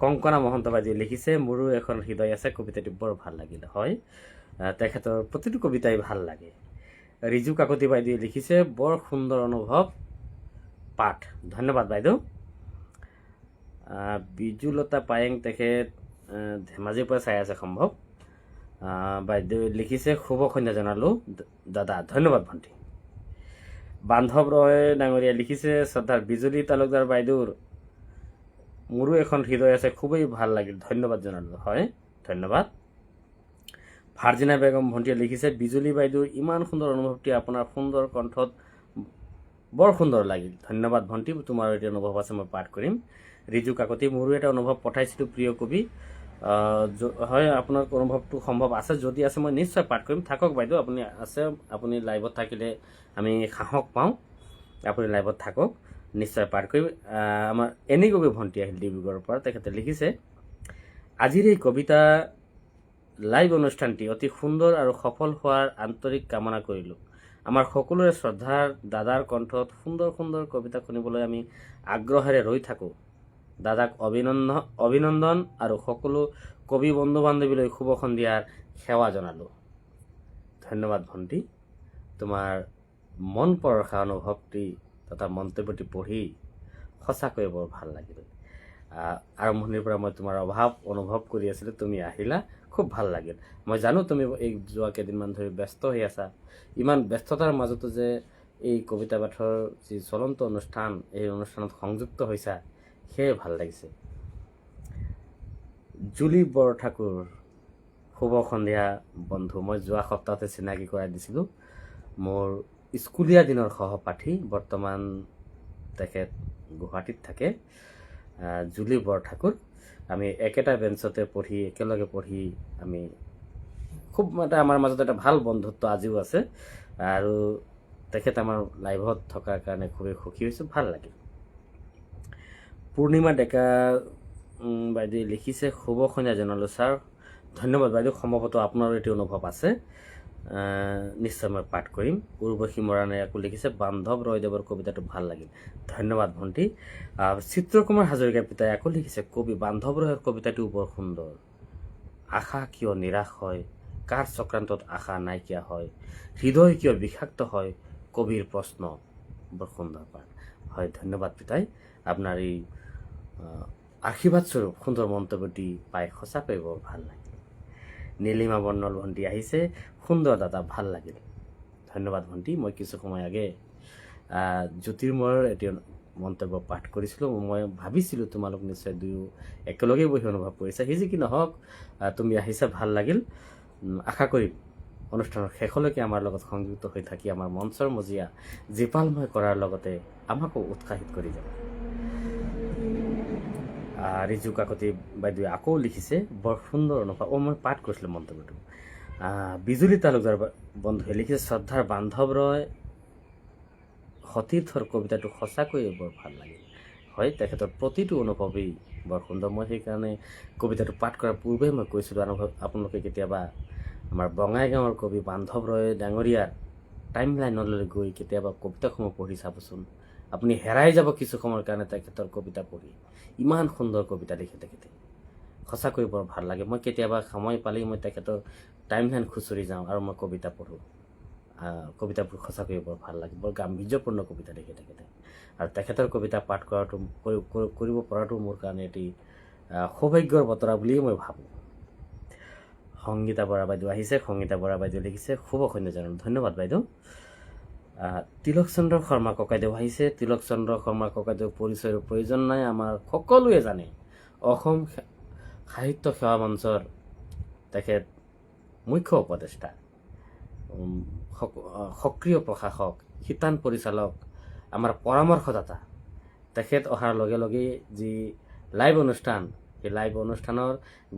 কংকনা মহন্ত বাইদেৱে লিখিছে, মোৰো এখন হৃদয় আছে, কবিতাটি বৰ ভাল লাগিল। হয়, তেখেতৰ প্ৰতিটো কবিতাই ভাল লাগে। ৰিজু কাকতি বাইদেৱে লিখিছে, বৰ সুন্দৰ অনুভৱ, পাঠ, ধন্যবাদ বাইদেউ। বিজুলতা পায়েং তেখেত ধেমাজিৰ পৰা চাই আছে সম্ভৱ। বাইদেউ লিখিছে শুভ সন্ধ্যা জনালোঁ দাদা। ধন্যবাদ ভণ্টি। বান্ধৱ ৰয় ডাঙৰীয়া লিখিছে শ্ৰদ্ধাৰ বিজুলী তালুকদাৰ বাইদেউৰ মোৰো এখন হৃদয় আছে, খুবেই ভাল লাগিল, ধন্যবাদ জনালোঁ। হয়, ধন্যবাদ। ভাৰ্জিনা বেগম ভণ্টিয়ে লিখিছে বিজুলী বাইদেউৰ ইমান সুন্দৰ অনুভৱটি আপোনাৰ সুন্দৰ কণ্ঠত বৰ সুন্দৰ লাগিল, ধন্যবাদ ভণ্টি। তোমাৰ এটি অনুভৱ আছে, মই পাঠ কৰিম। ৰিজু কাকতি মোৰো এটা অনুভৱ পঠাইছিলোঁ প্ৰিয় কবি। হয়, আপোনাৰ অনুভৱটো সম্ভৱ আছে, যদি আছে মই নিশ্চয় পাঠ কৰিম। থাকক বাইদেউ, আপুনি আছে, আপুনি লাইভত থাকিলে আমি সাহস পাওঁ। আপুনি লাইভত থাকক, নিশ্চয় পাঠ কৰিম। আমাৰ এনি কবি ভণ্টি আহিল ডিব্ৰুগড়ৰ পৰা, তেখেতে লিখিছে আজিৰ এই কবিতা লাইভ অনুষ্ঠানটি অতি সুন্দৰ আৰু সফল হোৱাৰ আন্তৰিক কামনা কৰিলোঁ। আমাৰ সকলোৰে শ্ৰদ্ধাৰ দাদাৰ কণ্ঠত সুন্দৰ সুন্দৰ কবিতা শুনিবলৈ আমি আগ্ৰহেৰে ৰৈ থাকোঁ। দাদাক অভিনন্দন আৰু সকলো কবি বন্ধু বান্ধৱীলৈ শুভ সন্ধিয়াৰ সেৱা জনালোঁ। ধন্যবাদ ভণ্টি। তোমাৰ মন পৰশা অনুভৱটি তথা মন্তব্যটি পঢ়ি সঁচাকৈ বৰ ভাল লাগিল। আৰম্ভণিৰ পৰা মই তোমাৰ অভাৱ অনুভৱ কৰি আছিলোঁ, তুমি আহিলা, খুব ভাল লাগিল। মই জানো তুমি এই যোৱা কেইদিনমান ধৰি ব্যস্ত হৈ আছা। ইমান ব্যস্ততাৰ মাজতো যে এই কবিতা পাঠৰ যি চলন্ত অনুষ্ঠান, এই অনুষ্ঠানত সংযুক্ত হৈছা, সেয়ে ভাল লাগিছে। জুলি বৰঠাকুৰ শুভ সন্ধিয়া বন্ধু। মই যোৱা সপ্তাহতে চিনাকি কৰাই দিছিলোঁ। মোৰ স্কুলীয়া দিনৰ সহপাঠী, বৰ্তমান তেখেত গুৱাহাটীত থাকে। জুলি বৰঠাকুৰ, আমি একেটা বেঞ্চতে পঢ়ি একেলগে পঢ়ি আমি খুব আমাৰ মাজত এটা ভাল বন্ধুত্ব আজিও আছে। আৰু তেখেত আমাৰ লাইভত থকাৰ কাৰণে খুবেই সুখী হৈছোঁ, ভাল লাগিল। পূৰ্ণিমা ডেকা বাইদেৱে লিখিছে শুভ সন্ধ্যা জনালোঁ ছাৰ। ধন্যবাদ বাইদেউ, সম্ভৱতঃ আপোনাৰো এটি অনুভৱ আছে, নিশ্চয় মই পাঠ কৰিম। উৰ্বশী মৰাণে আকৌ লিখিছে বান্ধৱ ৰয়দেৱৰ কবিতাটো ভাল লাগিল, ধন্যবাদ ভণ্টি। চিত্ৰকুমাৰ হাজৰিকা পিতাই আকৌ লিখিছে কবি বান্ধৱ ৰয়ৰ কবিতাটোও বৰ সুন্দৰ। আশা কিয় নিৰাশ হয়, কাৰ চক্ৰান্তত আশা নাইকিয়া হয়, হৃদয় কিয় বিষাক্ত হয়, কবিৰ প্ৰশ্ন, বৰ সুন্দৰ পাঠ। হয়, ধন্যবাদ পিতাই। আপোনাৰ এই আশীৰ্বাদ স্বৰূপ সুন্দৰ মন্তব্যটি পাই সঁচাকৈ বৰ ভাল লাগিল। নীলিমা বৰ্ণল ভণ্টি আহিছে সুন্দৰ দাদা, ভাল লাগিল, ধন্যবাদ ভণ্টি। মই কিছু সময় আগে জ্যোতিৰ্ময়ৰ এটি মন্তব্য পাঠ কৰিছিলোঁ। মই ভাবিছিলোঁ তোমালোক নিশ্চয় দুয়ো একেলগে বহি অনুভৱ কৰিছা। সি যি কি নহওক, তুমি আহিছা, ভাল লাগিল। আশা কৰিম অনুষ্ঠানৰ শেষলৈকে আমাৰ লগত সংযুক্ত হৈ থাকি আমাৰ মঞ্চৰ মজিয়া জীপালময় কৰাৰ লগতে আমাকো উৎসাহিত কৰি যাব। ৰিজু কাকতি বাইদেৱে আকৌ লিখিছে বৰ সুন্দৰ অনুভৱ। মই পাঠ কৰিছিলোঁ মন্তব্যটো। বিজুলী তালুকদাৰ বন্ধুৱে লিখিছে শ্ৰদ্ধাৰ বান্ধৱ ৰয় সতীৰ্থৰ কবিতাটো সঁচাকৈয়ে বৰ ভাল লাগিল। হয়, তেখেতৰ প্ৰতিটো অনুভৱেই বৰ সুন্দৰ। মই সেইকাৰণে কবিতাটো পাঠ কৰাৰ পূৰ্বে মই কৈছিলোঁ, আপোনালোকে কেতিয়াবা আমাৰ বঙাইগাঁৱৰ কবি বান্ধৱ ৰয় ডাঙৰীয়াৰ টাইম লাইনলৈ গৈ কেতিয়াবা কবিতাসমূহ পঢ়ি চাবচোন। আপুনি হেৰাই যাব কিছু সময়ৰ কাৰণে তেখেতৰ কবিতা পঢ়ি। ইমান সুন্দৰ কবিতা লিখে তেখেতে, সঁচাকৈ বৰ ভাল লাগে। মই কেতিয়াবা সময় পালেই মই তেখেতৰ টাইম লাইন খুচৰি যাওঁ আৰু মই কবিতা পঢ়োঁ। কবিতাবোৰ সঁচাকৈ বৰ ভাল লাগে, বৰ গাম্ভীৰ্যপূৰ্ণ কবিতা লিখে তেখেতে। আৰু তেখেতৰ কবিতা পাঠ কৰাটো কৰিব পৰাটো মোৰ কাৰণে এটি সৌভাগ্যৰ বতৰা বুলিয়েই মই ভাবোঁ। সংগীতা বৰা বাইদেউ আহিছে। সংগীতা বৰা বাইদেউ লিখিছে শুভ সন্ধ্যা জনালোঁ, ধন্যবাদ বাইদেউ। তিলক চন্দ্ৰ শৰ্মা ককাইদেউ আহিছে। তিলক চন্দ্ৰ শৰ্মা ককাইদেউ পৰিচয়ৰ প্ৰয়োজন নাই, আমাৰ সকলোৱে জানে। অসম সাহিত্য সেৱা মঞ্চৰ তেখেত মুখ্য উপদেষ্টা, সক্ৰিয় প্ৰশাসক, শিতান পৰিচালক, আমাৰ পৰামৰ্শদাতা। তেখেত অহাৰ লগে লগে যি লাইভ অনুষ্ঠান, সেই লাইভ অনুষ্ঠানৰ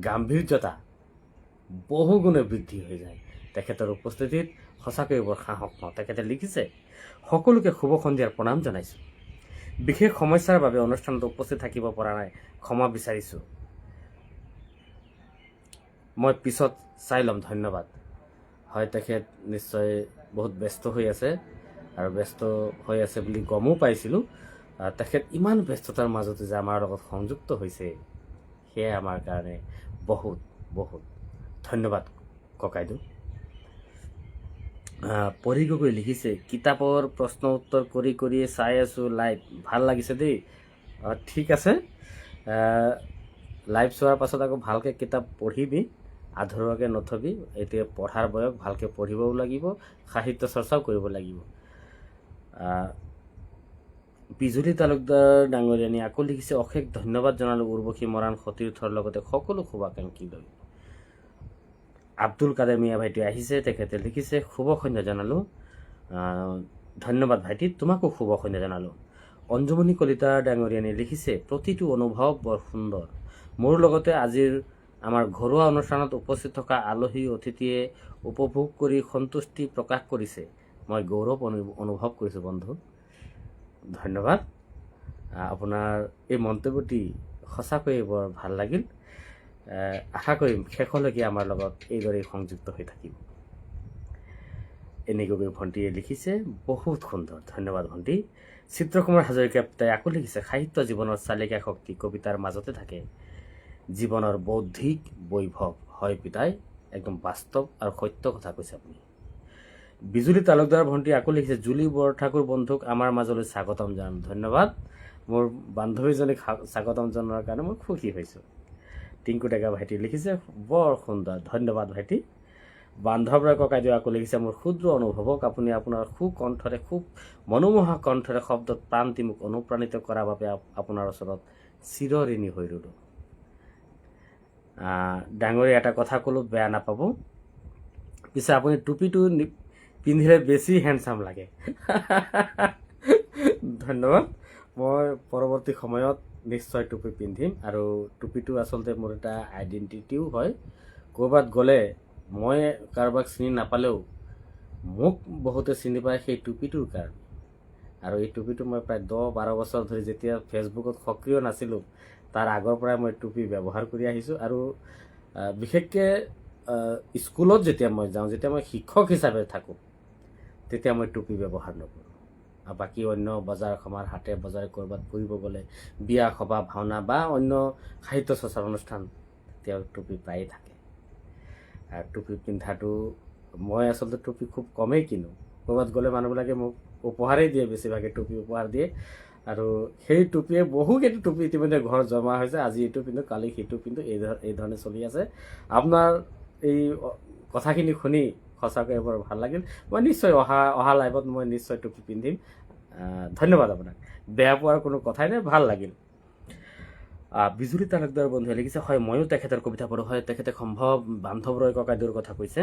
গাম্ভীৰ্যতা বহুগুণে বৃদ্ধি হৈ যায় তেখেতৰ উপস্থিতিত। সঁচাকৈ বৰ সাহস পাওঁ। তেখেতে লিখিছে সকলোকে শুভ সন্ধিয়াৰ প্ৰণাম জনাইছোঁ। বিশেষ সমস্যাৰ বাবে অনুষ্ঠানত উপস্থিত থাকিব পৰা নাই, ক্ষমা বিচাৰিছোঁ। মই পিছত চাই ল'ম, ধন্যবাদ। হয়, তেখেত নিশ্চয় বহুত ব্যস্ত হৈ আছে, আৰু ব্যস্ত হৈ আছে বুলি গমো পাইছিলোঁ। তেখেত ইমান ব্যস্ততাৰ মাজতে যে আমাৰ লগত সংযুক্ত হৈছে, সেয়াই আমাৰ কাৰণে বহুত বহুত ধন্যবাদ ককাইদেউ। পঢ়ি গগৈ লিখিছে কিতাপৰ প্ৰশ্ন উত্তৰ কৰিয়ে চাই আছোঁ লাইভ, ভাল লাগিছে দেই। ঠিক আছে, লাইভ চোৱাৰ পাছত আকৌ ভালকৈ কিতাপ পঢ়িবি, আধৰুৱাকৈ নথবি, এতিয়া পঢ়াৰ বয়স, ভালকৈ পঢ়িবও লাগিব, সাহিত্য চৰ্চাও কৰিব লাগিব। বিজুলী তালুকদাৰ ডাঙৰীয়ানী আকৌ লিখিছে, অশেষ ধন্যবাদ জনালোঁ উৰ্বশী মৰাণ সতীৰ্থৰ লগতে সকলো শুভাকাংক্ষীলৈ। আব্দুল কাদের মিয়া ভাইটি আহিছে, তেখেতে লিখিছে, শুভ সন্ধ্যা জনালোঁ। ধন্যবাদ ভাইটি, তোমাকো শুভ সন্ধ্যা জনালোঁ। অঞ্জুমণি কলিতা ডাঙৰীয়ানী লিখিছে, প্ৰতিটো অনুভৱ বৰ সুন্দৰ। মোৰ লগতে আজিৰ আমাৰ ঘৰুৱা অনুষ্ঠানত উপস্থিত থকা আলহী অতিথিয়ে উপভোগ কৰি সন্তুষ্টি প্ৰকাশ কৰিছে। মই গৌৰৱ অনুভৱ কৰিছোঁ বন্ধু। ধন্যবাদ। আপোনাৰ এই মন্তব্যটি সঁচাকৈয়ে বৰ ভাল লাগিল। আশা কৰিম শেষলৈকে আমাৰ লগত এইদৰেই সংযুক্ত হৈ থাকিব। এনেকৈ ভণ্টিয়ে লিখিছে, বহুত সুন্দৰ, ধন্যবাদ ভণ্টি। চিত্ৰকুমাৰ হাজৰিকা পিতাই আকৌ লিখিছে, সাহিত্য জীৱনৰ চালিকা শক্তি কবিতাৰ মাজতে থাকে। জীৱনৰ বৌদ্ধিক বৈভৱ। হয় পিতাই, একদম বাস্তৱ আৰু সত্য কথা কৈছে আপুনি। বিজুলী তালুকদাৰ ভণ্টি আকৌ লিখিছে, জুলি বৰঠাকুৰ বন্ধুক আমাৰ মাজলৈ স্বাগতম জনাম। ধন্যবাদ। মোৰ বান্ধৱীজনীক স্বাগতম জনোৱাৰ কাৰণে মই সুখী হৈছোঁ। টিংকু ডেকা ভাইটি লিখিছে, বৰ সুন্দৰ, ধন্যবাদ ভাইটি। বান্ধৱৰায় ককাইদেউ আকৌ লিখিছে, মোৰ ক্ষুদ্ৰ অনুভৱক আপুনি আপোনাৰ সুকণ্ঠৰে, খুব মনোমোহা কণ্ঠৰে শব্দত প্ৰান্তি মোক অনুপ্ৰাণিত কৰাৰ বাবে আপোনাৰ ওচৰত চিৰঋণী হৈ ৰ'লোঁ। ডাঙৰীয়া এটা কথা ক'লোঁ, বেয়া নাপাব। পিছে আপুনি টুপিটো পিন্ধিলে বেছি হেণ্ডচাম লাগে। ধন্যবাদ। মই পৰৱৰ্তী সময়ত নিশ্চয় টুপি পিন্ধিম, আৰু টুপিটো আচলতে মোৰ এটা আইডেণ্টিটিও হয়। ক'ৰবাত গ'লে মই কাৰোবাক চিনি নাপালেও মোক বহুতে চিনি পায় সেই টুপিটোৰ কাৰণে। আৰু এই টুপিটো মই প্ৰায় 10-12 বছৰ ধৰি, যেতিয়া ফেচবুকত সক্ৰিয় নাছিলোঁ তাৰ আগৰ পৰাই মই টুপি ব্যৱহাৰ কৰি আহিছোঁ। আৰু বিশেষকৈ স্কুলত যেতিয়া মই যাওঁ, যেতিয়া মই শিক্ষক হিচাপে থাকোঁ, তেতিয়া মই টুপি ব্যৱহাৰ নকৰোঁ। আৰু বাকী অন্য বজাৰ সমাৰ, হাটে বজাৰে ক'ৰবাত ফুৰিব গ'লে, বিয়া সভা ভাওনা বা অন্য সাহিত্য চৰ্চাৰ অনুষ্ঠান, তেতিয়া টুপি প্ৰায়ে থাকে। আৰু টুপি পিন্ধাটো, মই আচলতে টুপি খুব কমেই কিনো। ক'ৰবাত গ'লে মানুহবিলাকে মোক উপহাৰেই দিয়ে, বেছিভাগে টুপি উপহাৰ দিয়ে। আৰু সেই টুপিয়ে বহুকেইটা টুপি ইতিমধ্যে ঘৰত জমা হৈছে। আজি এইটো পিন্ধো, কালি সেইটো পিন্ধো, এই ধৰণে চলি আছে। আপোনাৰ এই কথাখিনি শুনি সঁচাকৈ বৰ ভাল লাগিল। মই নিশ্চয় অহা লাইভত মই নিশ্চয় টুপি পিন্ধিম। ধন্যবাদ আপোনাক। বেয়া পোৱাৰ কোনো কথাই নাই, ভাল লাগিল। বিজুলী তালুকদাৰ বন্ধুৱে লিখিছে, হয় ময়ো তেখেতৰ কবিতা পঢ়োঁ। হয়, তেখেতে সম্ভৱ বান্ধৱ ৰয় ককাইদেউৰ কথা কৈছে।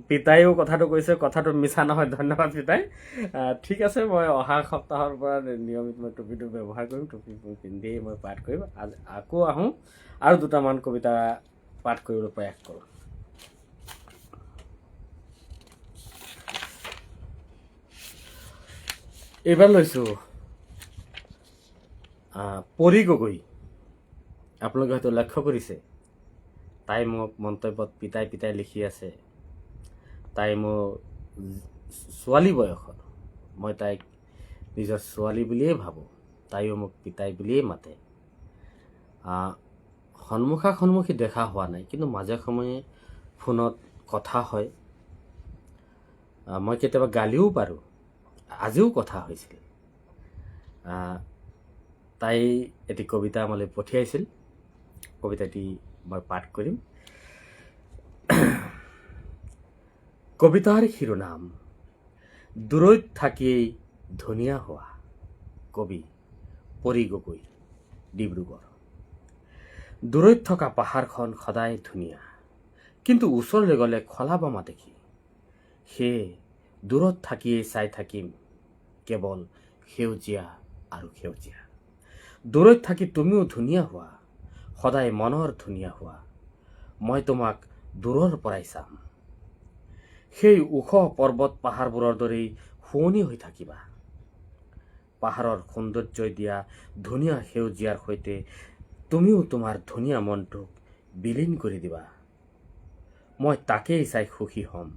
পিতাইও কথাটো কৈছে, কথাটো মিছা নহয়। ধন্যবাদ পিতাই। ঠিক আছে, মই অহা সপ্তাহৰ পৰা নিয়মিত মই টুপিটো ব্যৱহাৰ কৰিম। টুপি পিন্ধিয়েই মই পাঠ কৰিম। আকৌ আহোঁ আৰু দুটামান কবিতা পাঠ কৰিবলৈ প্ৰয়াস কৰোঁ। এইবাৰ লৈছোঁ পৰী গগৈ। আপোনালোকে হয়তো লক্ষ্য কৰিছে, তাই মোক মন্তব্যত পিতাই পিতাই লিখি আছে। তাই মোৰ ছোৱালী বয়সৰ, মই তাইক নিজৰ ছোৱালী বুলিয়েই ভাবোঁ। তাইও মোক পিতাই বুলিয়েই মাতে। সন্মুখী দেখা হোৱা নাই, কিন্তু মাজে সময়ে ফোনত কথা হয়। মই কেতিয়াবা গালিও পাৰোঁ। আজিও কথা হৈছিল। তাই এটি কবিতা মোলৈ পঠিয়াইছিল। কবিতাটি মই পাঠ কৰিম। কবিতাৰ শিৰোনাম, দূৰৈত থাকিয়েই ধুনীয়া হোৱা। কবি পৰী গগৈ, ডিব্ৰুগড়। দূৰৈত থকা পাহাৰখন সদায় ধুনীয়া, কিন্তু ওচৰলৈ গ'লে খলা বমা দেখি। সেয়ে দূৰত থাকিয়েই চাই থাকিম কেৱল সেউজীয়া আৰু সেউজীয়া। দূৰৈত থাকি তুমিও ধুনীয়া হোৱা, সদায় মনৰ ধুনীয়া হোৱা। মই তোমাক দূৰৰ পৰাই চাম। সেই ওখ পৰ্বত পাহাৰবোৰৰ দৰেই শুৱনি হৈ থাকিবা। পাহাৰৰ সৌন্দৰ্যই দিয়া ধুনীয়া সেউজীয়াৰ সৈতে তুমিও তোমাৰ ধুনীয়া মনটোক বিলীন কৰি দিবা। মই তাকেই চাই সুখী হ'ম।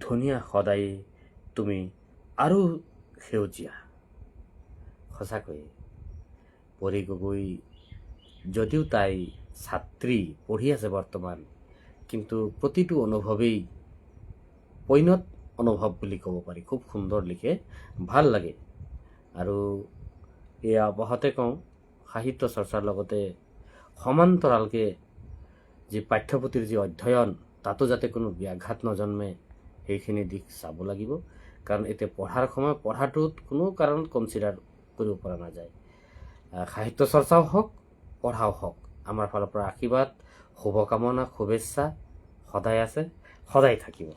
ধুনীয়া সদায়েই তুমি আৰু সেউজীয়া। সঁচাকৈ পৰী গগৈ, যদিও তাই ছাত্ৰী, পঢ়ি আছে বৰ্তমান, কিন্তু প্ৰতিটো অনুভৱেই পৈণত অনুভৱ বুলি ক'ব পাৰি। খুব সুন্দৰ লিখে, ভাল লাগে। আৰু এয়া অৱহতে কওঁ, সাহিত্য চৰ্চাৰ লগতে সমান্তৰালকে যি পাঠ্যপুথিৰ যি অধ্যয়ন তাতো যাতে কোনো ব্যাঘাত নজন্মে সেইখিনি দিশ চাব লাগিব। কাৰণ এতিয়া পঢ়াৰ সময় পঢ়াটোত কোনো কাৰণত কনচিডাৰ কৰিব পৰা নাযায়। সাহিত্য চৰ্চাও হওক, পঢ়াও হওক, আমাৰ ফালৰ পৰা আশীৰ্বাদ, শুভকামনা, শুভেচ্ছা সদায় আছে, সদায় থাকিব।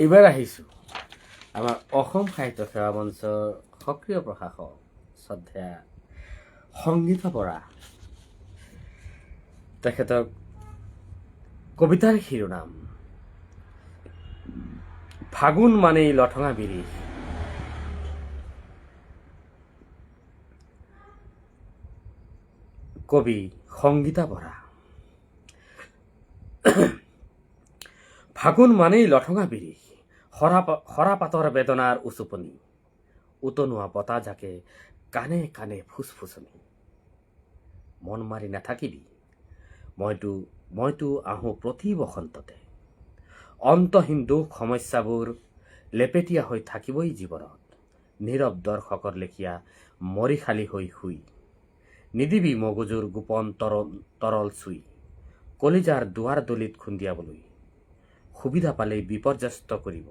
এইবাৰ আহিছোঁ আমাৰ অসম সাহিত্য সেৱা মঞ্চৰ সক্ৰিয় প্ৰশাসক শ্ৰদ্ধেয়া সংগীতা বৰা। তেখেতক কবিতাৰ শিৰোনাম ফাগুন মানেই লঠঙা বিৰিখ। কবি সংগীতা বৰা। ফাগুন মানেই লঠঙা বিৰিখ, সৰা পাতৰ বেদনাৰ উচুপনি, উতনোৱা বতাহ জাকে কাণে কাণে ফুচফুচনি। মন মাৰি নাথাকিবি, মইতো আহোঁ প্ৰতি বসন্ততে। অন্তহীন দুখ সমস্যাবোৰ লেপেটীয়া হৈ থাকিবই জীৱনত, নীৰৱ দৰ্শকৰ লেখীয়া মৰিশালী হৈ শুই। নিদিবি মগজুৰ গোপন তৰল চুই, কলিজাৰ দুৱাৰ দলিত খুন্দিয়াবলৈ। সুবিধা পালেই বিপৰ্যস্ত কৰিব,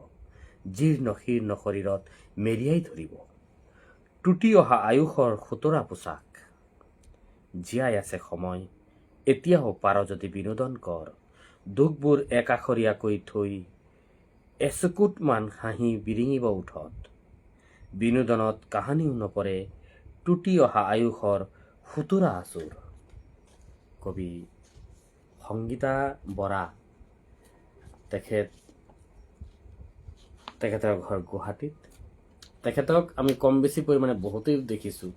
জীৰ্ণ শীৰ্ণ শৰীৰত মেৰিয়াই ধৰিব। টুটি অহা আয়ুসৰ সুতৰা পোচাক, জীয়াই আছে সময়, এতিয়াও পাৰ যদি বিনোদন কৰ। দুখবোৰ একাষৰীয়াকৈ থৈ এচুকুটমান হাঁহি বিৰিঙিব ওঠত। বিনোদনত কাহানিও নপৰে টুটি অহা আয়ুসৰ সুতৰা আচুৰ। কবি সংগীতা বৰা। তেখেতৰ ঘৰ গুৱাহাটীত। তেখেতক আমি কম বেছি পৰিমাণে বহুতেই দেখিছোঁ,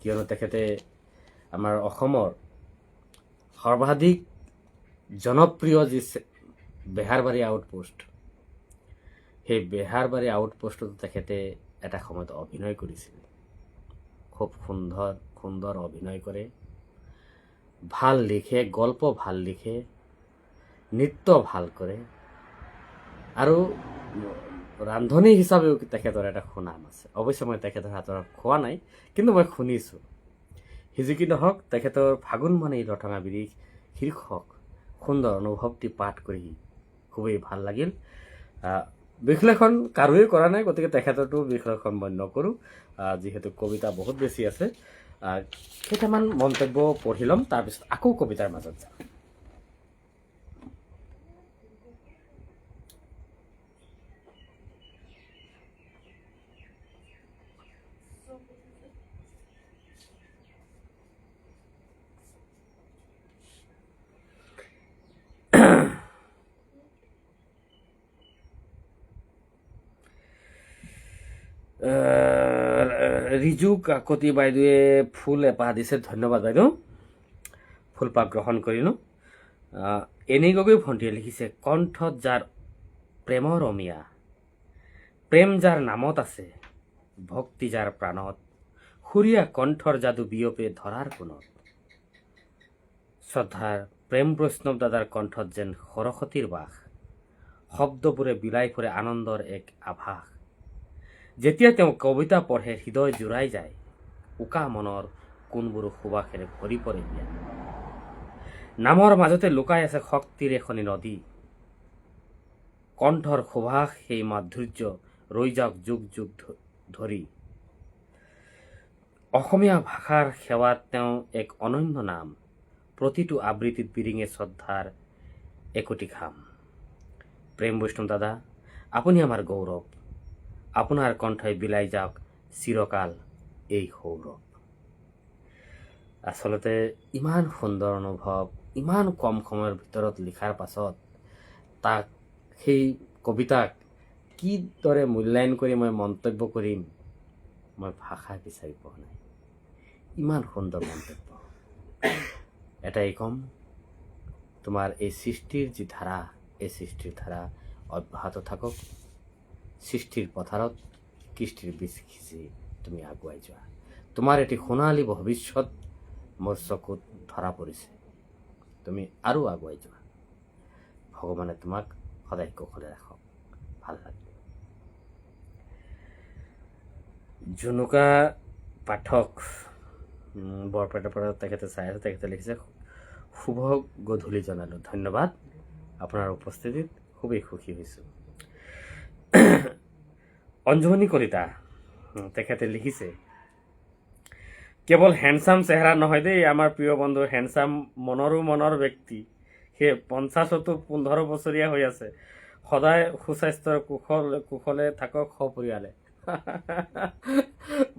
কিয়নো তেখেতে আমাৰ অসমৰ সৰ্বাধিক জনপ্ৰিয় যি বেহাৰবাৰী আউটপোষ্ট, সেই বেহাৰবাৰী আউটপোষ্টতো তেখেতে এটা সময়ত অভিনয় কৰিছিল। খুব সুন্দৰ অভিনয় কৰে, ভাল লিখে, গল্প ভাল লিখে, নৃত্য ভাল কৰে, আৰু ৰান্ধনি হিচাপেও তেখেতৰ এটা সুনাম আছে। অৱশ্যে মই তেখেতৰ হাতৰ খোৱা নাই, কিন্তু মই শুনিছোঁ। সি কি নহওক, তেখেতৰ ফাগুন মানেই লঠঙা বিৰিখ শীৰ্ষক সুন্দৰ অনুভৱটি পাঠ কৰি খুবেই ভাল লাগিল। বিশ্লেষণ কাৰোৱে কৰা নাই, গতিকে তেখেতৰতো বিশ্লেষণ মই নকৰোঁ, যিহেতু কবিতা বহুত বেছি আছে। কেইটামান মন্তব্য পঢ়ি ল'ম, তাৰপিছত আকৌ কবিতাৰ মাজত যাম। ৰিজু কাকতি বাইদেৱে ফুল এপাহ দিছে, ধন্যবাদ বাইদেউ, ফুলপাহ গ্ৰহণ কৰিলোঁ। এনেই গগৈ ভণ্টিয়ে লিখিছে, কণ্ঠত যাৰ প্ৰেমৰ অমিয়া, প্ৰেম যাৰ নামত আছে, ভক্তি যাৰ প্ৰাণত, সুৰীয়া কণ্ঠৰ যাদু বিয়পে ধৰাৰ কোণত। শ্ৰদ্ধাৰ প্ৰেম বৈষ্ণৱ দাদাৰ কণ্ঠত যেন সৰস্বতীৰ বাস, শব্দবোৰে বিলাই ফুৰে আনন্দৰ এক আভাস। যেতিয়া তেওঁ কবিতা পঢ়ে হৃদয় জোৰাই যায়, উকা মনৰ কোনবোৰো সুবাসেৰে ভৰি পৰে বিয়া। নামৰ মাজতে লুকাই আছে শক্তিৰ এখনি নদী, কণ্ঠৰ সুভাষ সেই মাধুৰ্য ৰৈ যাওক যুগ যুগ ধৰি। অসমীয়া ভাষাৰ সেৱাত তেওঁ এক অনন্য নাম, প্ৰতিটো আবৃত্তিত বিৰিঙে শ্ৰদ্ধাৰ একোটি খাম। প্ৰেম বৈষ্ণৱ দাদা, আপুনি আমাৰ গৌৰৱ, আপোনাৰ কণ্ঠই বিলাই যাওক চিৰকাল এই সৌৰভ। আচলতে ইমান সুন্দৰ অনুভৱ, ইমান কম সময়ৰ ভিতৰত লিখাৰ পাছত তাক, সেই কবিতাক কিদৰে মূল্যায়ন কৰি মই মন্তব্য কৰিম, মই ভাষা বিচাৰি পোৱা নাই। ইমান সুন্দৰ মন্তব্য। এটাই ক'ম, তোমাৰ এই সৃষ্টিৰ যি ধাৰা, এই সৃষ্টিৰ ধাৰা অব্যাহত থাকক। সৃষ্টিৰ পথাৰত কৃষ্টিৰ বীজ সিঁচি তুমি আগুৱাই যোৱা। তোমাৰ এটি সোণালী ভৱিষ্যত মোৰ চকুত ধৰা পৰিছে। তুমি আৰু আগুৱাই যোৱা। ভগৱানে তোমাক সদায় কুশলে ৰাখক। ভাল লাগিল। জুনুকা পাঠক বৰপেটাৰ পৰা তেখেতে চাই আছে। তেখেতে লিখিছে, শুভ গধূলি জনালোঁ। ধন্যবাদ, আপোনাৰ উপস্থিতিত খুবেই সুখী হৈছোঁ। অঞ্জনী কলিতা তেখেতে লিখিছে, কেৱল হেণ্ডচাম চেহেৰা নহয় দেই, আমাৰ প্ৰিয় বন্ধু হেণ্ডচাম মনৰো মনৰ ব্যক্তি। সেয়ে 50তো 15 বছৰীয়া হৈ আছে। সদায় সুস্বাস্থ্যৰ কুশলে থাকক সপৰিয়ালে।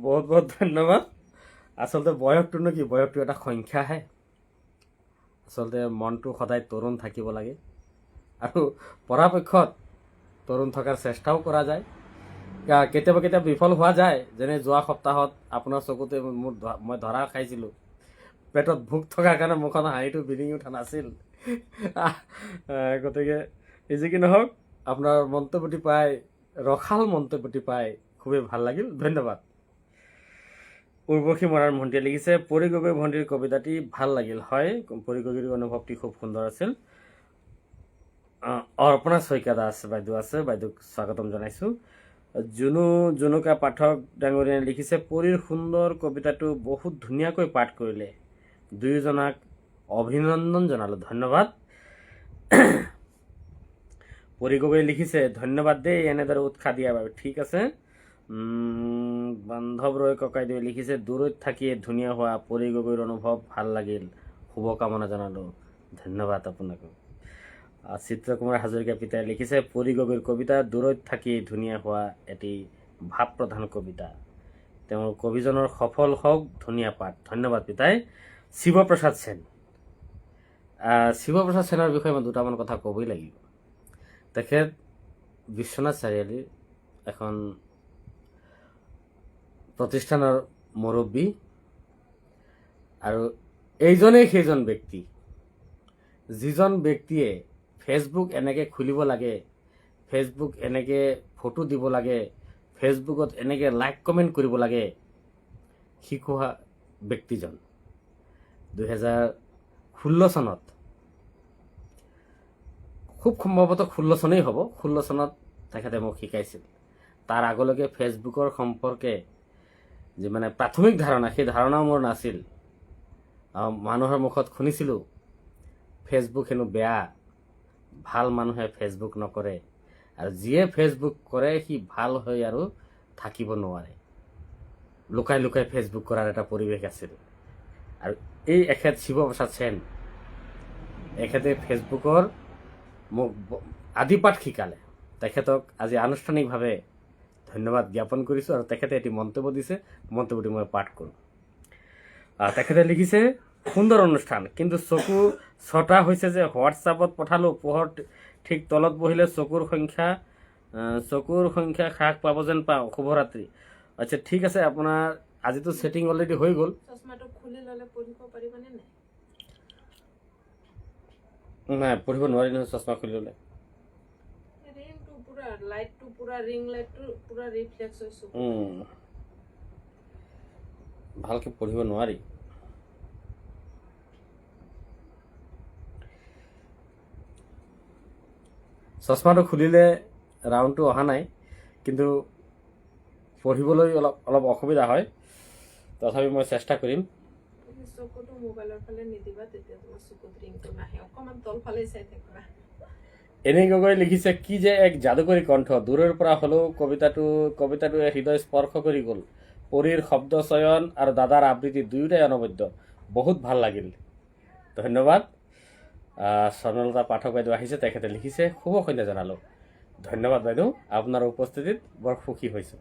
বহুত বহুত ধন্যবাদ। আচলতে বয়সটোনো কি, বয়সটো এটা সংখ্যাহে। আচলতে মনটো সদায় তৰুণ থাকিব লাগে আৰু পৰাপক্ষত তৰুণ থকাৰ চেষ্টাও কৰা যায়। কেতিয়াবা কেতিয়াবা বিফল হোৱা যায়। যেনে যোৱা সপ্তাহত আপোনাৰ চকুতে মই ধৰা খাইছিলোঁ। পেটত ভোক থকাৰ কাৰণে মুখখন হাঁহিটো বিৰিঙি উঠা নাছিল। গতিকে যি কি নহওক, আপোনাৰ মন্তব্যটি পাই, ৰসাল মন্তব্যটি পাই খুবেই ভাল লাগিল। ধন্যবাদ। উৰ্বশী মৰাৰ ভণ্টিয়ে লিখিছে, পৰি গগৈ ভণ্টিৰ কবিতাটি ভাল লাগিল। হয়, পৰি গগৈৰ অনুভৱটি খুব সুন্দৰ আছিল। অৰ্পণা শইকীয়া দাস বাইদেউ আছে, বাইদেউক স্বাগতম জনাইছোঁ। জুনুকা পাঠক ডাঙৰীয়াই লিখিছে, পৰিৰ সুন্দৰ কবিতাটো বহুত ধুনীয়াকৈ পাঠ কৰিলে। দুয়োজনাক অভিনন্দন জনালোঁ। ধন্যবাদ। পৰি গগৈ লিখিছে, ধন্যবাদ দেই এনেদৰে উৎসাহ দিয়াৰ বাবে। ঠিক আছে। বান্ধৱ ৰয় ককাইদেৱে লিখিছে, দূৰৈত থাকিয়ে ধুনীয়া হোৱা পৰি গগৈৰ অনুভৱ ভাল লাগিল। শুভকামনা জনালোঁ। ধন্যবাদ আপোনাকো। চিত্ৰকুমাৰ হাজৰিকা পিতাই লিখিছে, পৰি গগৈৰ কবিতা দূৰৈত থাকি ধুনীয়া হোৱা এটি ভাৱপ্ৰধান কবিতা। তেওঁৰ কবিজনৰ সফল হওক, ধুনীয়া পাঠ। ধন্যবাদ পিতাই। শিৱপ্ৰসাদ সেন, শিৱপ্ৰসাদ সেনৰ বিষয়ে মই দুটামান কথা ক'বই লাগিব। তেখেত বিশ্বনাথ চাৰিআলিৰ এখন প্ৰতিষ্ঠানৰ মুৰব্বী আৰু এইজনেই সেইজন ব্যক্তি যিজন ব্যক্তিয়ে ফেচবুক এনেকৈ খুলিব লাগে, ফেচবুক এনেকৈ ফটো দিব লাগে, ফেচবুকত এনেকৈ লাইক কমেণ্ট কৰিব লাগে, শিকোৱা ব্যক্তিজন 2016 চনত, খুব সম্ভৱতঃ 16 চনেই হ'ব, 16 চনত তেখেতে মোক শিকাইছিল। তাৰ আগলৈকে ফেচবুকৰ সম্পৰ্কে যি মানে প্ৰাথমিক ধাৰণা, সেই ধাৰণাও মোৰ নাছিল। মানুহৰ মুখত শুনিছিলোঁ ফেচবুক হেনো বেয়া, ভাল মানুহে ফেচবুক নকৰে, আৰু যিয়ে ফেচবুক কৰে সি ভাল হৈ আৰু থাকিব নোৱাৰে। লুকাই লুকাই ফেচবুক কৰাৰ এটা পৰিৱেশ আছিল। আৰু এই এখেত শিৱপ্ৰসাদ সেন, এখেতে ফেচবুকৰ মোক আদিপাঠ শিকালে। তেখেতক আজি আনুষ্ঠানিকভাৱে ধন্যবাদ জ্ঞাপন কৰিছোঁ। আৰু তেখেতে এটি মন্তব্য দিছে, মন্তব্যটি মই পাঠ কৰোঁ। তেখেতে লিখিছে, সুন্দৰ অনুষ্ঠান, কিন্তু চকু ছটা হৈছে যে হোৱাটছআপত পঠালোঁ, পোহৰ ঠিক তলত বহিলে চকুৰ সংখ্যা হ্ৰাস পাব যেন পাওঁ। শুভৰাত্ৰি। আচ্ছা, ঠিক আছে, আপোনাৰ আজিতো ছেটিং অলৰেডি হৈ গ'ল। চশমাটো খুলি ল'লে পঢ়িব পাৰিবনে নাই? নাই, পঢ়িব নোৱাৰি নহয় চশমা খুলি ল'লে। ৰিংটো পুৰা, লাইটটো পুৰা, ৰিং লাইটটো পুৰা ৰিফ্লেক্স হৈছে। ভালকে পঢ়িব নোৱাৰি। চশমাটো খুলিলে ৰাউণ্ডটো অহা নাই, কিন্তু পঢ়িবলৈ অলপ অসুবিধা হয়। তথাপি মই চেষ্টা কৰিম। চকুটো মোবাইলৰ ফালে নিদিবা, তেতিয়া তোমাৰ চকুত ৰিংটো নাহে। অকণমান তলফালে চাই থাকিবা। এনেই গগৈ লিখিছে, কি যে এক যাদুকৰী কণ্ঠ, দূৰৰ পৰা হ'লেও কবিতাটোৱে হৃদয় স্পৰ্শ কৰি গ'ল। পৰীৰ শব্দ চয়ন আৰু দাদাৰ আবৃত্তি দুয়োটাই অনবদ্য, বহুত ভাল লাগিল। ধন্যবাদ। স্বৰ্ণলতা পাঠক বাইদেউ আহিছে, তেখেতে লিখিছে, শুভ সন্ধ্যা জনালোঁ। ধন্যবাদ বাইদেউ, আপোনাৰ উপস্থিতিত বৰ সুখী হৈছোঁ।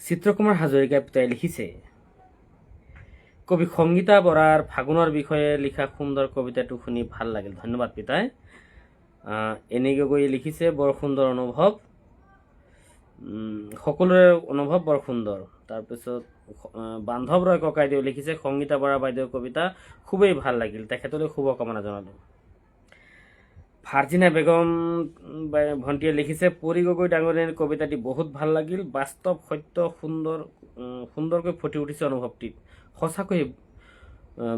চিত্ৰকুমাৰ হাজৰিকা পিতাই লিখিছে, কবি সংগীতা বৰাৰ ফাগুনৰ বিষয়ে লিখা সুন্দৰ কবিতাটো শুনি ভাল লাগিল। ধন্যবাদ পিতাই। এনেই গগৈ লিখিছে, বৰ সুন্দৰ অনুভৱ, সকলোৰে অনুভৱ বৰ সুন্দৰ। তাৰপিছত বান্ধৱ ৰয় ককাইদেউ লিখিছে, সংগীতা বৰা বাইদেউৰ কবিতা খুবেই ভাল লাগিল, তেখেতলৈ শুভকামনা জনালোঁ। ফাৰ্জিনা বেগম ভণ্টিয়ে লিখিছে, পৰি গগৈ ডাঙৰীয়াৰ কবিতাটি বহুত ভাল লাগিল। বাস্তৱ সত্য সুন্দৰকৈ ফুটি উঠিছে অনুভৱটিত। সঁচাকৈ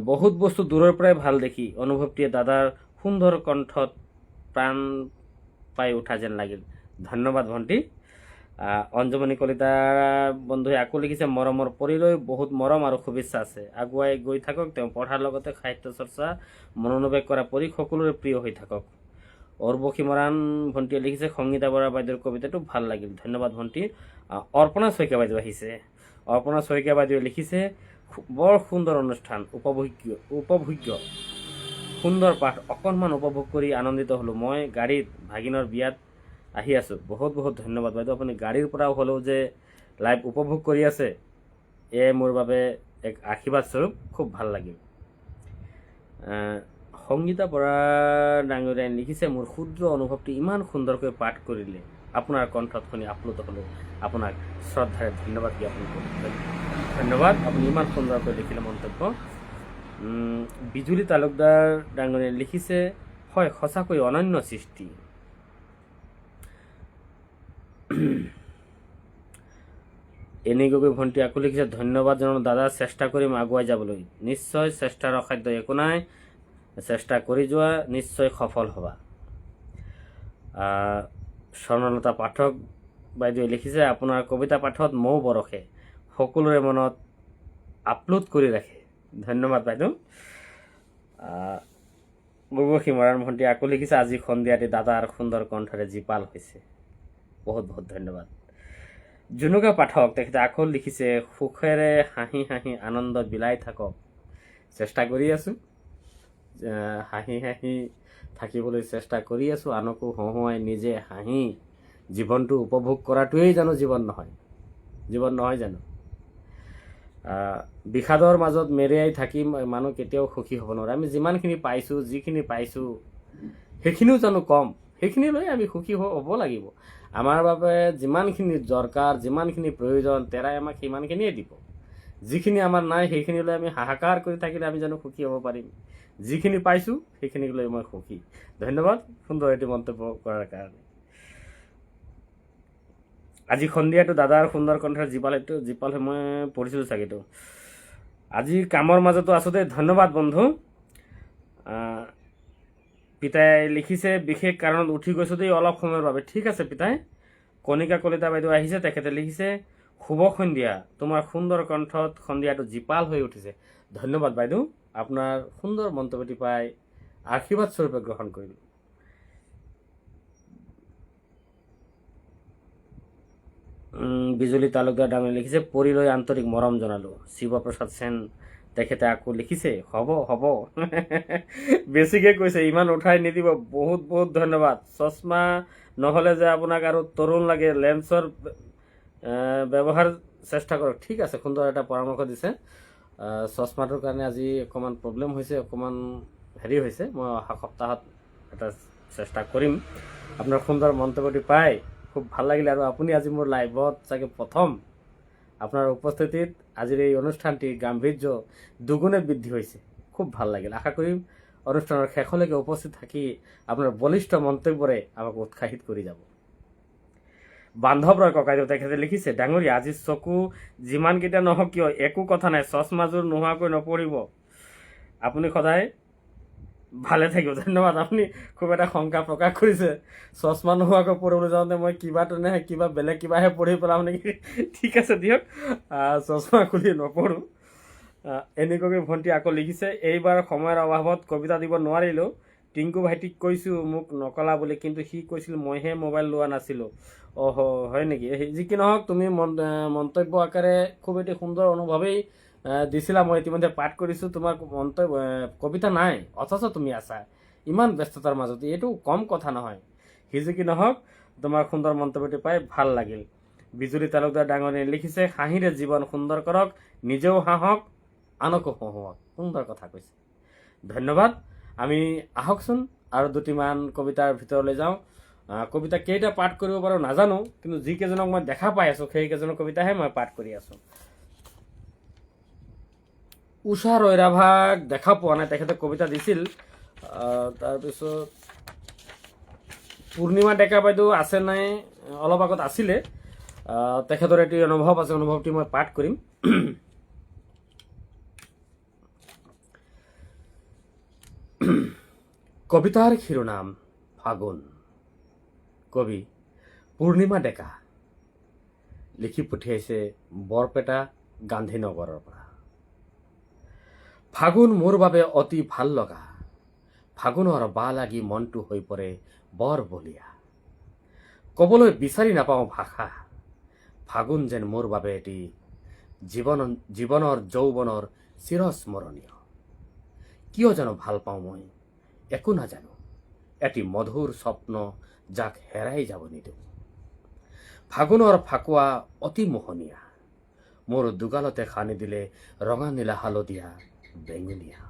বহুত বস্তু দূৰৰ পৰাই ভাল দেখি অনুভৱটিয়ে দাদাৰ সুন্দৰ কণ্ঠত প্ৰাণ পাই উঠা যেন লাগিল। ধন্যবাদ ভণ্টি। অঞ্জুমণি কলিতা বন্ধুৱে আকৌ লিখিছে, মৰমৰ পৰিলৈ বহুত মৰম আৰু শুভেচ্ছা আছে। আগুৱাই গৈ থাকক তেওঁ। পঢ়াৰ লগতে সাহিত্য চৰ্চা মনোনিৱেশ কৰা পৰি সকলোৰে প্ৰিয় হৈ থাকক। অৰ্বশী মৰাণ ভণ্টিয়ে লিখিছে, সংগীতা বৰা বাইদেউৰ কবিতাটো ভাল লাগিল। ধন্যবাদ ভণ্টি। অৰ্পণা শইকীয়া বাইদেউ আহিছে। অৰ্পণা শইকীয়া বাইদেৱে লিখিছে, বৰ সুন্দৰ অনুষ্ঠান, উপভোগ্য সুন্দৰ পাঠ, অকণমান উপভোগ কৰি আনন্দিত হ'লোঁ। মই গাড়ীত ভাগিনৰ বিয়াত আহি আছোঁ। বহুত বহুত ধন্যবাদ বাইদেউ। আপুনি গাড়ীৰ পৰাও হ'লেও যে লাইভ উপভোগ কৰি আছে, এয়ে মোৰ বাবে এক আশীৰ্বাদ স্বৰূপ। খুব ভাল লাগিল। সংগীতা বৰা ডাঙৰীয়াই লিখিছে, মোৰ ক্ষুদ্ৰ অনুভৱটি ইমান সুন্দৰকৈ পাঠ কৰিলে। আপোনাৰ কণ্ঠত শুনি আপ্লুত হ'লোঁ। আপোনাক শ্ৰদ্ধাৰে ধন্যবাদ জ্ঞাপন কৰোঁ। ধন্যবাদ, আপুনি ইমান সুন্দৰকৈ লিখিলে মন্তব্য। বিজুলী তালুকদাৰ ডাঙৰীয়াই লিখিছে, হয় সঁচাকৈ অনন্য সৃষ্টি। এনে গগৈ ভণ্টি আকৌ লিখিছে, ধন্যবাদ জনালোঁ দাদা, চেষ্টা কৰিম আগুৱাই যাবলৈ। নিশ্চয় চেষ্টাৰ অসাধ্য একো নাই, চেষ্টা কৰি যোৱা, নিশ্চয় সফল হ'বা। স্বৰ্ণলতা পাঠক বাইদেৱে লিখিছে, আপোনাৰ কবিতা পাঠত মৌ বৰষে, সকলোৰে মনত আপলোড কৰি ৰাখে। ধন্যবাদ বাইদেউ। উৰ্বশী মৰাণ ভণ্টি আকৌ লিখিছে, আজি সন্ধিয়াতে দাদাৰ সুন্দৰ কণ্ঠৰে জীপাল হৈছে। বহুত বহুত ধন্যবাদ। জুনুকা পাঠক তেখেতে আকৌ লিখিছে, সুখেৰে হাঁহি হাঁহি আনন্দ বিলাই থাকক। চেষ্টা কৰি আছোঁ, হাঁহি হাঁহি থাকিবলৈ চেষ্টা কৰি আছোঁ। আনকো হহুৱাই নিজে হাঁহি জীৱনটো উপভোগ কৰাটোৱেই জানো জীৱন নহয়? জীৱন নহয় জানো? বিষাদৰ মাজত মেৰিয়াই থাকি মানুহ কেতিয়াও সুখী হ'ব নোৱাৰে। আমি যিমানখিনি পাইছোঁ, যিখিনি পাইছোঁ, সেইখিনিও জানো কম? সেইখিনি লৈ আমি সুখী হ'ব লাগিব। আমাৰ বাবে যিমানখিনি দৰকাৰ, যিমানখিনি প্ৰয়োজন, তেৰাই আমাক সিমানখিনিয়ে দিব। যিখিনি আমাৰ নাই সেইখিনি লৈ আমি হাহাকাৰ কৰি থাকিলে আমি জানো সুখী হ'ব পাৰিম? যিখিনি পাইছোঁ সেইখিনিক লৈ মই সুখী। ধন্যবাদ সুন্দৰ এটি মন্তব্য কৰাৰ কাৰণে। আজি সন্ধিয়াটো দাদাৰ সুন্দৰ কণ্ঠৰ জীপাল মই পঢ়িছিলোঁ চাগেতো। আজি কামৰ মাজতো আছোঁ দেই। ধন্যবাদ বন্ধু। পিতাই লিখিছে, বিশেষ কাৰণত উঠি গৈছোঁ দেই অলপ সময়ৰ বাবে। ঠিক আছে পিতাই। কণিকা কলিতা বাইদেউ আহিছে, তেখেতে লিখিছে, শুভ সন্ধিয়া, তোমাৰ সুন্দৰ কণ্ঠত সন্ধিয়াটো জীপাল হৈ উঠিছে। ধন্যবাদ বাইদেউ। আপোনাৰ সুন্দৰ মন্তব্যটি পাই আশীৰ্বাদ স্বৰূপে গ্ৰহণ কৰিলোঁ। বিজুলী তালুকদাৰ ডাঙৰীয়াই লিখিছে, পৰিলৈ আন্তৰিক মৰম জনালোঁ। শিৱপ্ৰসাদ সেন তেখেতে আকৌ লিখিছে, হ'ব হ'ব বেছিকৈ কৈছে, ইমান উঠাই নিদিব। বহুত বহুত ধন্যবাদ। চশমা নহ'লে যে আপোনাক আৰু তৰুণ লাগে, লেন্সৰ ব্যৱহাৰ চেষ্টা কৰক। ঠিক আছে, সুন্দৰ এটা পৰামৰ্শ দিছে। চশমাটোৰ কাৰণে আজি অকণমান প্ৰব্লেম হৈছে, অকণমান হেৰি হৈছে। মই অহা সপ্তাহত এটা চেষ্টা কৰিম। আপোনাৰ সুন্দৰ মন্তব্যটি পাই খুব ভাল লাগিলে। আৰু আপুনি আজি মোৰ লাইভত চাগে প্ৰথম, আপোনাৰ উপস্থিতিত আজিৰ এই অনুষ্ঠানটিৰ গাম্ভীৰ্য দুগুণে বৃদ্ধি হৈছে। খুব ভাল লাগিল। আশা কৰিম অনুষ্ঠানৰ শেষলৈকে উপস্থিত থাকি আপোনাৰ বলিষ্ঠ মন্তব্যৰে আমাক উৎসাহিত কৰি যাব। বান্ধৱ ৰয় ককাইদেউ তেখেতে লিখিছে, ডাঙৰীয়া আজি চকু যিমানকেইটা নহওক কিয় একো কথা নাই, চশমাযোৰ নোহোৱাকৈ নপঢ়িব। আপুনি সদায় ভালে থাকিব। ধন্যবাদ। আপুনি খুব এটা শংকা প্ৰকাশ কৰিছে, চশমা নোহোৱাকৈ পঢ়িবলৈ যাওঁতে মই কিবা বেলেগ কিবাহে পঢ়ি পেলাম নেকি? ঠিক আছে দিয়ক, চশমা খুলি নপঢ়োঁ। এনেকৈ ভণ্টি আকৌ লিখিছে, এইবাৰ সময়ৰ অভাৱত কবিতা দিব নোৱাৰিলোঁ। টিংকু ভাইটিক কৈছোঁ মোক নকলা বুলি, কিন্তু সি কৈছিল মইহে মোবাইল লোৱা নাছিলোঁ। হয় নেকি? যি কি নহওক, তুমি মন্তব্য আকাৰে খুব এটি সুন্দৰ অনুভৱেই দিছিলা। মই ইতিমধ্যে পাঠ কৰিছোঁ। তোমাৰ কবিতা নাই, অথচ তুমি আছা ইমান ব্যস্ততাৰ মাজত। এইটো কম কথা নহয়। সি যি কি নহওক, তোমাৰ সুন্দৰ মন্তব্যটি পাই ভাল লাগিল। বিজুলী তালুকদাৰ ডাঙৰীয়াই লিখিছে, হাঁহিৰে জীৱন সুন্দৰ কৰক, নিজেও হাঁহক, আনকো হহুৱাওক। সুন্দৰ কথা কৈছে। ধন্যবাদ। আমি আহকচোন আৰু দুটিমান কবিতাৰ ভিতৰলৈ যাওঁ। কবিতা কেইটা পাঠ কৰিব পাৰোঁ নাজানো, কিন্তু যিকেইজনক মই দেখা পাই আছোঁ সেইকেইজনৰ কবিতাহে মই পাঠ কৰি আছোঁ। উষা ৰয়ৰাভাক দেখা পোৱা নাই, তেখেতে কবিতা দিছিল। তাৰপিছত পূৰ্ণিমা ডেকা বাইদেউ আছে নাই অলপ আগত আছিলে তেখেতৰ এটি অনুভৱ আছে অনুভৱটি মই পাঠ কৰিম কবিতাৰ শিৰোনাম ফাগুন কবি পূৰ্ণিমা ডেকা লিখি পঠিয়াইছে বৰপেটা গান্ধীনগৰৰ পৰা ফাগুন মোৰ বাবে অতি ভাল লগা ফাগুনৰ বা লাগি মনটো হৈ পৰে বৰ বলিয়া ক'বলৈ বিচাৰি নাপাওঁ ভাষা ফাগুন যেন মোৰ বাবে এটি জীৱনৰ যৌৱনৰ চিৰস্মৰণীয় কিয় জানো ভাল পাওঁ মই একো নাজানো এটি মধুৰ স্বপ্ন যাক হেৰাই যাব নিদিওঁ ফাগুনৰ ফাকুৱা অতি মোহনীয়া মোৰ দুগালতে সানি দিলে ৰঙা নীলা হালধীয়া বেঙুনীয়া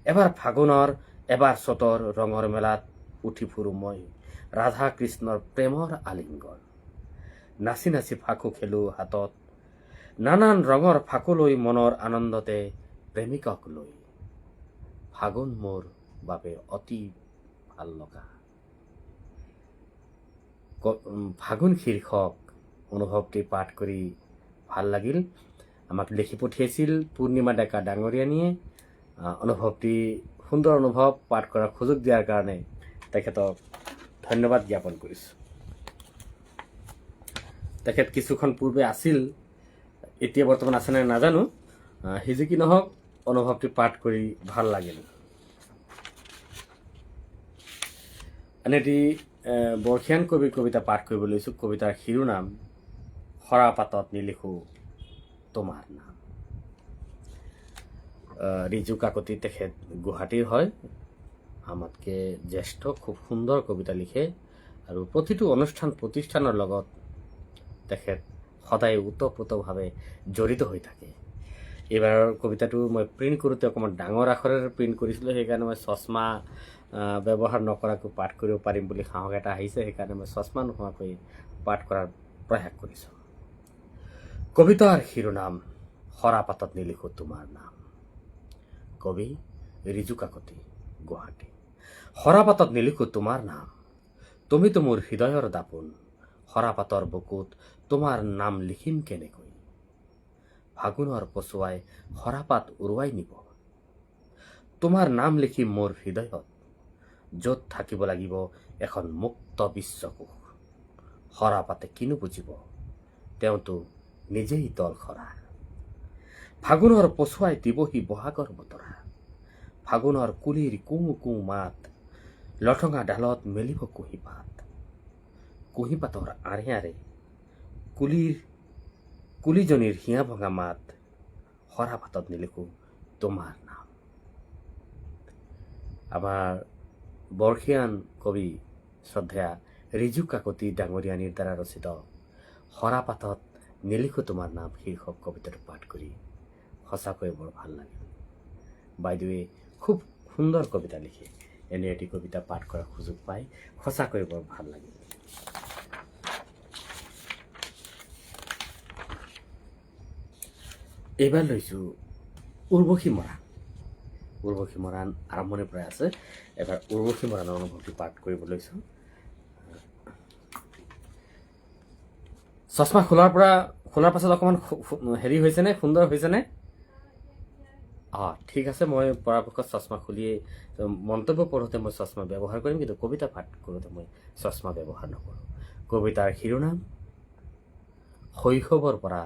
এবাৰ ফাগুনৰ এবাৰ চতৰ ৰঙৰ মেলাত উঠি ফুৰো মই ৰাধা কৃষ্ণৰ প্ৰেমৰ আলিংগন নাচি নাচি ফাকু খেলো হাতত নানান ৰঙৰ ফাকু লৈ মনৰ আনন্দতে প্ৰেমিকক লৈ ফাগুন মোৰ বাবে অতি ভাল লগা ফাগুন শীৰ্ষক অনুভৱটি পাঠ কৰি ভাল লাগিল আমাক লিখি পঠিয়াইছিল পূৰ্ণিমা ডেকা ডাঙৰীয়ানীয়ে অনুভৱটি সুন্দৰ অনুভৱ পাঠ কৰাৰ সুযোগ দিয়াৰ কাৰণে তেখেতক ধন্যবাদ জ্ঞাপন কৰিছোঁ তেখেত কিছুক্ষণ পূৰ্বে আছিল এতিয়া বৰ্তমান আছে নাই নাজানো সি কি নহওক অনুভৱটি পাঠ কৰি ভাল লাগিল এনেটি বৰ্ষিয়ান কবিৰ কবিতা পাঠ কৰিব লৈছোঁ কবিতাৰ শিৰোনাম সৰাপাতত নিলিখো তোমাৰ নাম ৰিজু কাকতি তেখেত গুৱাহাটীৰ হয় আমাতকৈ জ্যেষ্ঠ খুব সুন্দৰ কবিতা লিখে আৰু প্ৰতিটো অনুষ্ঠান প্ৰতিষ্ঠানৰ লগত তেখেত সদায় ওতঃপ্ৰোতভাৱে জড়িত হৈ থাকে এইবাৰৰ কবিতাটো মই প্ৰিণ্ট কৰোঁতে অকণমান ডাঙৰ আখৰেৰে প্ৰিণ্ট কৰিছিলোঁ সেইকাৰণে মই চশমা ব্যৱহাৰ নকৰাকৈ পাঠ কৰিব পাৰিম বুলি সাহস এটা আহিছে সেইকাৰণে মই চশমা নোহোৱাকৈ পাঠ কৰাৰ প্ৰয়াস কৰিছোঁ কবিতাৰ শিৰোনাম সৰাপাতত নিলিখো তোমাৰ নাম কবি ৰিজু কাকতি গুৱাহাটী সৰাপাতত নিলিখো তোমাৰ নাম তুমিতো মোৰ হৃদয়ৰ দাপোন সৰাপাতৰ বুকুত তোমাৰ নাম লিখিম কেনেকৈ ফাগুনৰ পচুৱাই সৰাপাত উৰুৱাই নিব তোমাৰ নাম লিখিম মোৰ হৃদয়ত য'ত থাকিব লাগিব এখন মুক্ত বিশ্বকোষ সৰাপাতে কিনো বুজিব তেওঁতো নিজেই তল খৰা ফাগুনৰ পচুৱাই দিবহি বহাগৰ বতৰা ফাগুনৰ কুলিৰ কুঁ কুঁ মাত লঠঙা ডালত মেলিব কুঁহিপাতৰ আঁৰে আঁৰে কুলিজনীৰ হিয়া ভঙা মাত সৰাপাতত নিলিখো তোমাৰ নাম আমাৰ বৰ্ষিয়ান কবি শ্ৰদ্ধেয়া ৰিজু কাকতি ডাঙৰীয়ানীৰ দ্বাৰা ৰচিত সৰাপাতত নিলিখো তোমাৰ নাম শীৰ্ষক কবিতাটো পাঠ কৰি সঁচাকৈ বৰ ভাল লাগিল বাইদেৱে খুব সুন্দৰ কবিতা লিখে এনে এটি কবিতা পাঠ কৰাৰ সুযোগ পাই সঁচাকৈ বৰ ভাল লাগিল এইবাৰ লৈছোঁ উৰ্বশী মৰাণ আৰম্ভণিৰ পৰাই আছে এবাৰ উৰ্বশী মৰাণৰ অনুভৱটি পাঠ কৰিব লৈছোঁ চশমা খোলাৰ পাছত অকণমান হেৰি হৈছেনে সুন্দৰ হৈছেনে ঠিক আছে মই পৰাপক্ষত চশমা খুলিয়ে মন্তব্য পঢ়োঁতে মই চশমা ব্যৱহাৰ কৰিম কিন্তু কবিতা পাঠ কৰোঁতে মই চশমা ব্যৱহাৰ নকৰোঁ কবিতাৰ শিৰোনাম শৈশৱৰ পৰা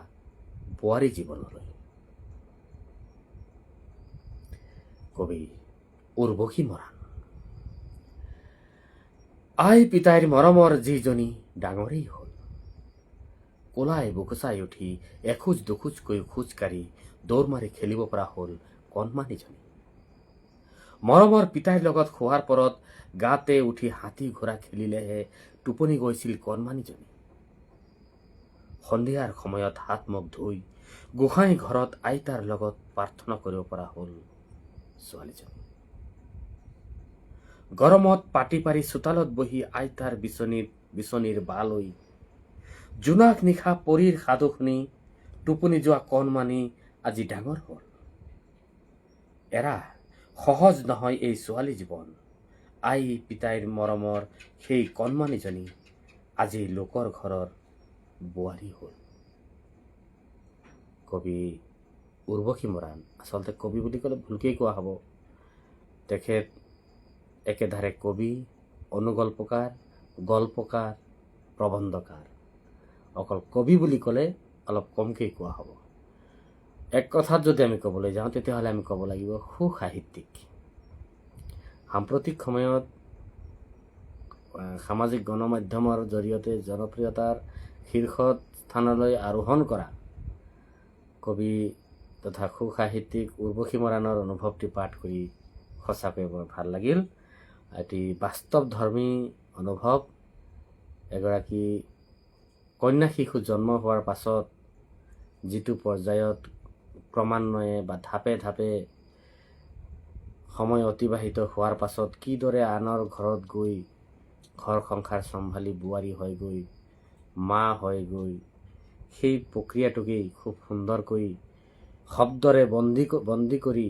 বোৱাৰী জীৱনলৈ কবি উৰ্বশী মৰাণ আই পিতাইৰ মৰমৰ যিজনী ডাঙৰেই হ'ল কোলাই বুকুচাই উঠি এখোজ দুখোজকৈ খোজকাঢ়ি দৌৰ মাৰি খেলিব পৰা হ'ল কণমানিজনী মৰমৰ পিতাইৰ লগত খোৱাৰ পৰত গাতে উঠি হাতী ঘোঁৰা খেলিলেহে টোপনি গৈছিল কণমানিজনী সন্ধিয়াৰ সময়ত হাত মুখ ধুই গোসাঁই ঘৰত আইতাৰ লগত প্ৰাৰ্থনা কৰিব পৰা হ'ল ছোৱালীজনী গৰমত পাটি পাৰি চোতালত বহি আইতাৰ বিচনীৰ বাহ লৈ জোনাক নিশা পৰীৰ সাধু শুনি টোপনি যোৱা কণমানি আজি ডাঙৰ হ'ল এৰা সহজ নহয় এই ছোৱালী জীৱন আই পিতাইৰ মৰমৰ সেই কণমানিজনী আজি লোকৰ ঘৰৰ বোৱাৰী হ'ল। কবি উৰ্বশী মৰাণ, আচলতে কবি বুলি ক'লে ভুলকেই কোৱা হ'ব। তেখেত একেধাৰে কবি, অনুগল্পকাৰ, গল্পকাৰ, প্ৰবন্ধকাৰ। অকল কবি বুলি ক'লে অলপ কমকেই কোৱা হ'ব। এক কথাত যদি আমি ক'বলৈ যাওঁ তেতিয়াহ'লে আমি ক'ব লাগিব সুসাহিত্যিক। সাম্প্ৰতিক সময়ত সামাজিক গণমাধ্যমৰ জৰিয়তে জনপ্ৰিয়তাৰ শীৰ্ষ স্থানলৈ আৰোহণ কৰা কবি তথা সুসাহিত্যিক উৰ্বশী মৰাণৰ অনুভৱটি পাঠ কৰি সঁচাকৈ বৰ ভাল লাগিল। এটি বাস্তৱধৰ্মী অনুভৱ। এগৰাকী কন্যা শিশু জন্ম হোৱাৰ পাছত যিটো পৰ্যায়ত ক্ৰমান্বয়ে বা ধাপে ধাপে সময় অতিবাহিত হোৱাৰ পাছত কিদৰে আনৰ ঘৰত গৈ ঘৰ সংসাৰ চম্ভালি বোৱাৰী হয়গৈ, মা হয়গৈ, সেই প্ৰক্ৰিয়াটোকেই খুব সুন্দৰকৈ শব্দৰে বন্দী কৰি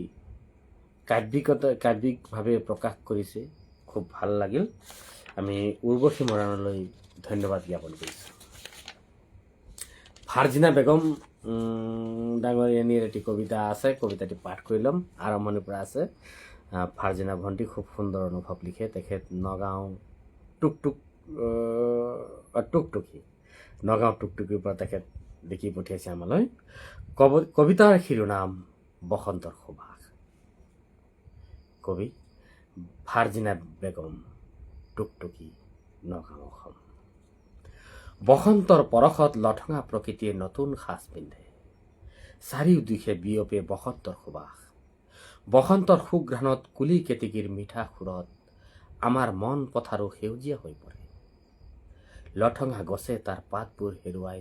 কাব্যিকভাৱে প্ৰকাশ কৰিছে। খুব ভাল লাগিল। আমি উৰ্বশী মৰাণলৈ ধন্যবাদ জ্ঞাপন কৰিছোঁ। ফাৰ্জিনা বেগম ডাঙৰীয়ানীৰ এটি কবিতা আছে, কবিতাটি পাঠ কৰি ল'ম। আৰম্ভণিৰ পৰা আছে। ফাৰ্জিনা ভণ্টি খুব সুন্দৰ অনুভৱ লিখে। তেখেত নগাঁও টুকটুকীৰ পৰা তেখেত লিখি পঠিয়াইছে আমালৈ। কবিতাৰ শিৰোনাম বসন্তৰ সুবাস। কবি ফাৰ্জিনা বেগম, টুকটুকী, নগাঁও, অসম। বসন্তৰ পৰশত লঠঙা প্ৰকৃতিয়ে নতুন সাজ পিন্ধে। চাৰিওদিশে বিয়পে বসন্তৰ সুবাস। বসন্তৰ সুঘ্ৰাণত কুলি কেতেকীৰ মিঠা সুৰত আমাৰ মন পথাৰো সেউজীয়া হৈ পৰে। লঠঙা গছে তাৰ পাতবোৰ হেৰুৱাই